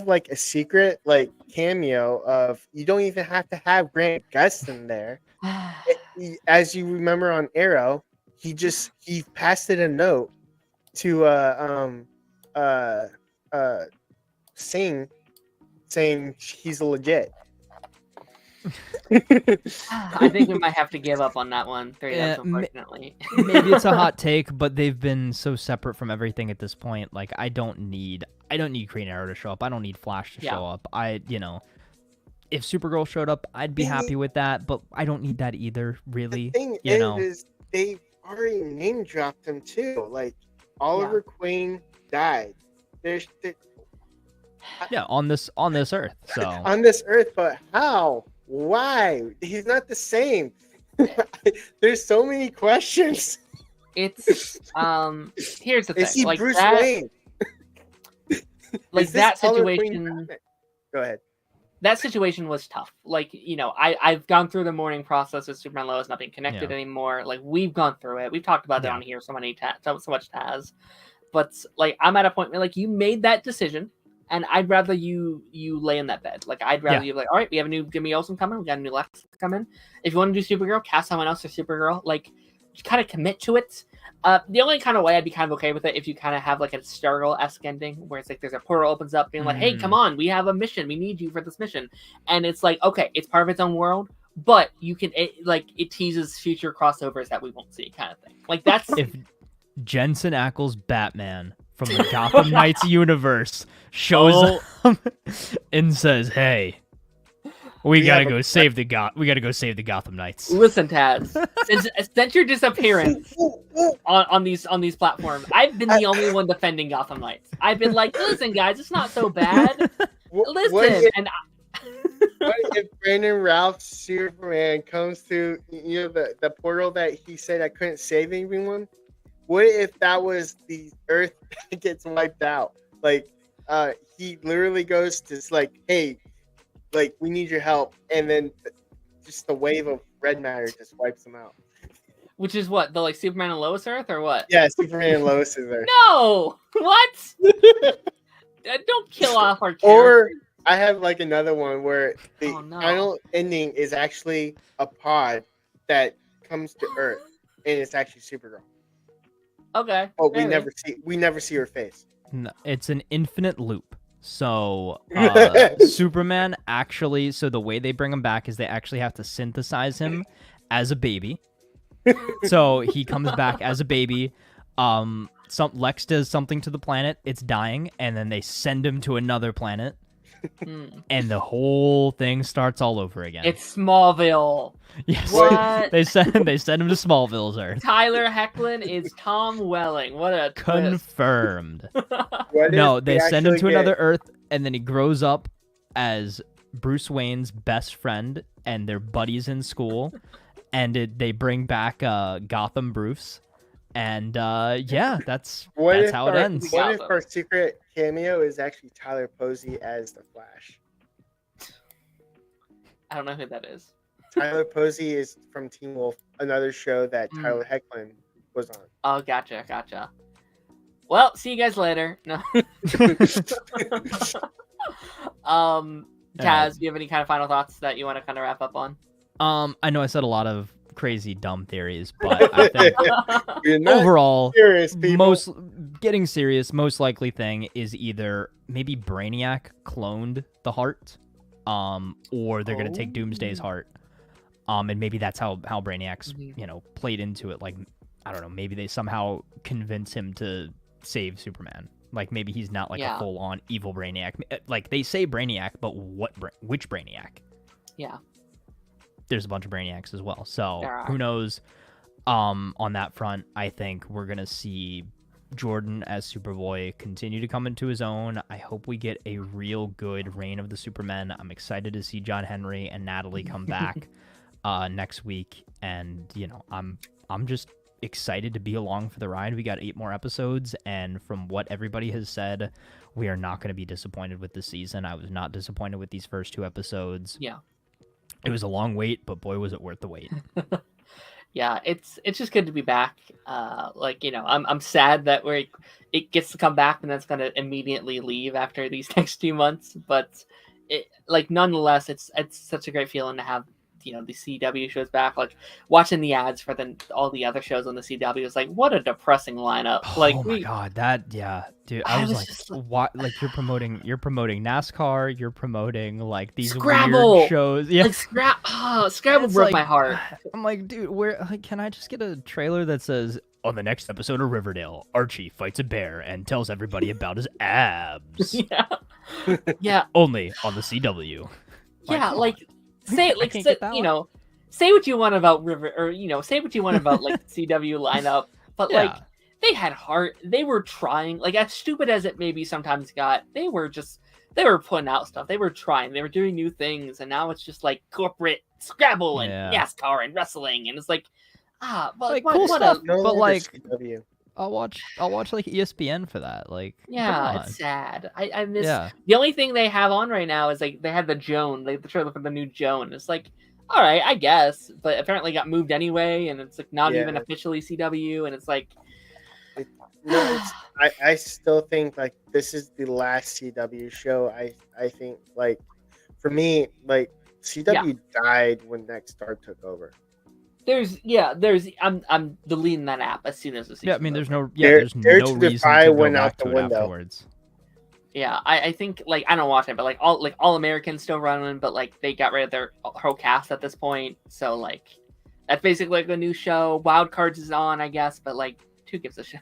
like a secret like cameo of you don't even have to have Grant Gustin there. As you remember on Arrow, he passed it a note to Singh saying he's legit. I think we might have to give up on that one. Unfortunately. Maybe it's a hot take, but they've been so separate from everything at this point. Like I don't need Green Arrow to show up. I don't need Flash to show up. If Supergirl showed up, I'd be happy with that, but I don't need that either, really. The thing is they've already name dropped him too. Like Oliver Queen died. On this earth. So on this earth, but how? Why? He's not the same. There's so many questions. It's here's the thing. Is he like Bruce that, Wayne? Like that situation. Go ahead. That situation was tough. Like, you know, I've gone through the mourning process with Superman Lois not being connected anymore. Like we've gone through it. We've talked about that on here so much Taz. But like I'm at a point where like you made that decision. And I'd rather you lay in that bed. Like I'd rather you be like, all right, we have a new Jimmy Olsen coming. We got a new Lex coming. If you want to do Supergirl, cast someone else for Supergirl. Like, just kind of commit to it. The only kind of way I'd be kind of okay with it if you kind of have like a Stargirl-esque ending where it's like there's a portal opens up being like, hey, come on, we have a mission. We need you for this mission. And it's like, okay, it's part of its own world, but you can it teases future crossovers that we won't see, kind of thing. Like that's if Jensen Ackles Batman from the Gotham Knights universe shows up and says, hey, We gotta have a- go save the We gotta go save the Gotham Knights. Listen, Taz, since your disappearance on these platforms, I've been the only one defending Gotham Knights. I've been like, listen, guys, it's not so bad. What Listen, and what if Brandon Ralph's Superman comes through, the portal that he said I couldn't save anyone? What if that was the Earth that gets wiped out? Like, he literally goes to like, hey, like we need your help, and then just the wave of red matter just wipes them out. which is what the Superman and Lois Earth or what? Yeah, Superman and Lois is there. No, what? Don't kill off our character. Or I have like another one where the Oh, no. final ending is actually a pod that comes to Earth, and it's actually Supergirl. Okay, But we maybe. never see her face. No, it's an infinite loop. So Superman actually, so the way they bring him back is they actually have to synthesize him as a baby. So he comes back as a baby. Lex does something to the planet, it's dying, and then they send him to another planet, and the whole thing starts all over again. It's Smallville. Yes, What? they send him to Smallville's Earth. Tyler Hoechlin is Tom Welling. What a twist. Confirmed. What No, if they we send him to actually another get- Earth, and then he grows up as Bruce Wayne's best friend, and they're buddies in school, and they bring back Gotham Bruce, and yeah, that's how it ends. What if our secret cameo is actually Tyler Posey as the Flash? I don't know who that is. Tyler Posey is from Teen Wolf, another show that Tyler Hoechlin was on. Oh, gotcha. Well, see you guys later. No. Taz, do you have any kind of final thoughts that you want to kind of wrap up on? I know I said a lot of crazy dumb theories, but I think You're not overall, serious, people. getting serious, most likely thing is either maybe Brainiac cloned the heart, or they're gonna take Doomsday's heart, and maybe that's how Brainiac's played into it. Like, I don't know, maybe they somehow convince him to save Superman. Like, maybe he's not like a full-on evil Brainiac. Like, they say Brainiac, but which Brainiac? Yeah. There's a bunch of Brainiacs as well. So who knows? On that front, I think we're gonna see Jordan as Superboy continue to come into his own. I hope we get a real good reign of the Supermen. I'm excited to see John Henry and Natalie come back next week, and I'm just excited to be along for the ride. We got 8 more episodes, and from what everybody has said, we are not going to be disappointed with this season. I was not disappointed with these first 2 episodes. Yeah. It was a long wait, but boy, was it worth the wait. Yeah, it's just good to be back. I'm sad that it gets to come back and that's gonna immediately leave after these next 2 months. But nonetheless, it's such a great feeling to have the CW shows back. Like watching the ads for all the other shows on the CW is like, what a depressing lineup. Oh my god, dude, I was like, what? Like you're promoting NASCAR, you're promoting like these Scrabble weird shows. Yeah, like Scrabble broke my heart. I'm like, dude, can I just get a trailer that says, on the next episode of Riverdale, Archie fights a bear and tells everybody about his abs. Yeah. Only on the CW. Yeah, say what you want about River, or say what you want about the CW lineup, but they had heart. They were trying. Like, as stupid as it maybe sometimes got, they were putting out stuff. They were trying. They were doing new things, and now it's just like corporate Scrabble and NASCAR and wrestling, and it's like, but cool stuff. No But longer like, CW. I'll watch like ESPN for that. Like, yeah, it's sad. I miss Yeah. the only thing they have on right now is like they had the Joan, the trailer for the new Joan. It's like, all right, I guess, but apparently got moved anyway, and it's like not even officially CW, and it's like, no, I still think like this is the last CW show. I think like for me like CW died when Nexstar took over. I'm deleting that app as soon as the season. Yeah, I mean, there's no Dare reason to to Defy go went back out the to it window. afterwards. Yeah, I think I don't watch it, but All Americans still running, but they got rid of their whole cast at this point, so that's basically the new show. Wild Cards is on, I guess, but who gives a shit?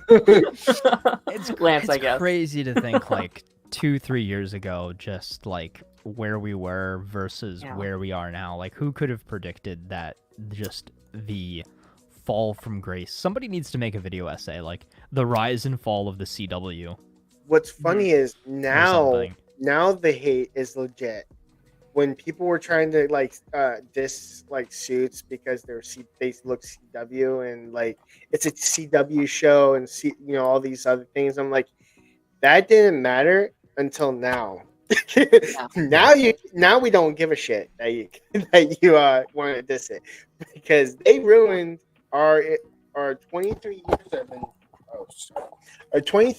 It's Lance, I guess. crazy to think 2-3 years ago, just where we were versus where we are now. Like, who could have predicted that just the fall from grace? Somebody needs to make a video essay, like, the rise and fall of the CW. What's funny is something. now the hate is legit. When people were trying to diss like Suits because they look CW and like it's a CW show and all these other things, I'm like, that didn't matter until now. Now we don't give a shit that you want to diss it because they ruined our 23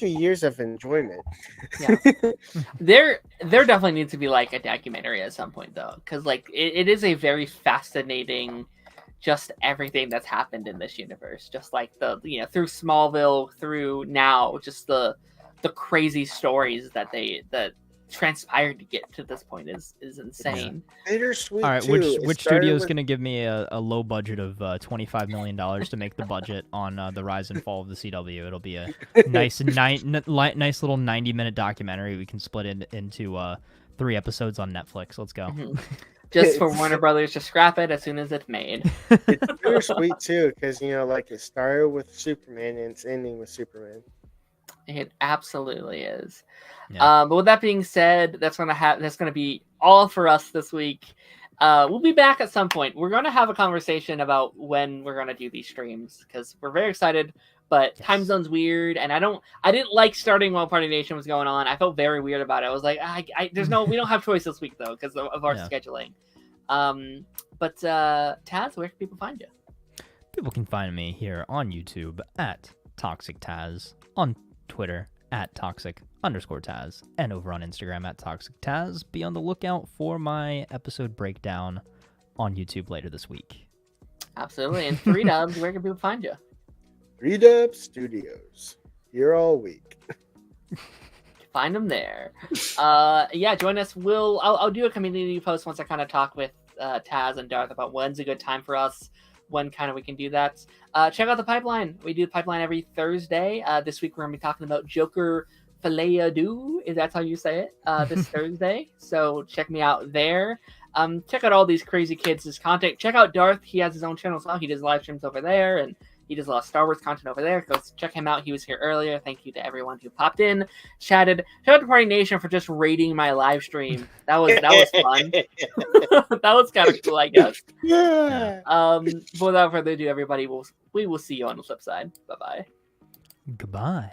years of enjoyment. Yeah. there definitely needs to be like a documentary at some point though, because like it is a very fascinating, just everything that's happened in this universe, just like the through Smallville through now, just the crazy stories that transpired to get to this point is insane. Bittersweet. All right, too. which studio is going to give me a low budget of $25 million to make the budget on the rise and fall of the CW? It'll be a nice nice little 90-minute documentary we can split into 3 episodes on Netflix. Let's go. Mm-hmm. Just for Warner Brothers to scrap it as soon as it's made. It's bittersweet too, because like it started with Superman and it's ending with Superman. It absolutely is. Yeah. But with that being said, that's gonna be all for us this week. We'll be back at some point. We're gonna have a conversation about when we're gonna do these streams because we're very excited. But time zone's weird, and I didn't like starting while Party Nation was going on. I felt very weird about it. I was like, we don't have choice this week though because of our scheduling. But Taz, where can people find you? People can find me here on YouTube at Toxic Taz, on Twitter at Toxic_Taz, and over on Instagram at Toxic Taz. Be on the lookout for my episode breakdown on YouTube later this week. Absolutely. And 3Dubs, where can people find you? 3Dub Studios. Here all week. Find them there. Join us. I'll do a community post once I kind of talk with Taz and Darth about when's a good time for us, when kind of we can do that. Check out the pipeline. We do the pipeline every Thursday. This week we're going to be talking about Joker Filet-a-Doo, if that's how you say it, this Thursday. So check me out there. Check out all these crazy kids' content. Check out Darth. He has his own channel as well. He does live streams over there, and he does a lot of Star Wars content over there. Go check him out. He was here earlier. Thank you to everyone who popped in, chatted. Shout out to Party Nation for just rating my live stream. That was fun. That was kind of cool, I guess. Yeah. Without further ado, everybody, we will see you on the flip side. Bye-bye. Goodbye.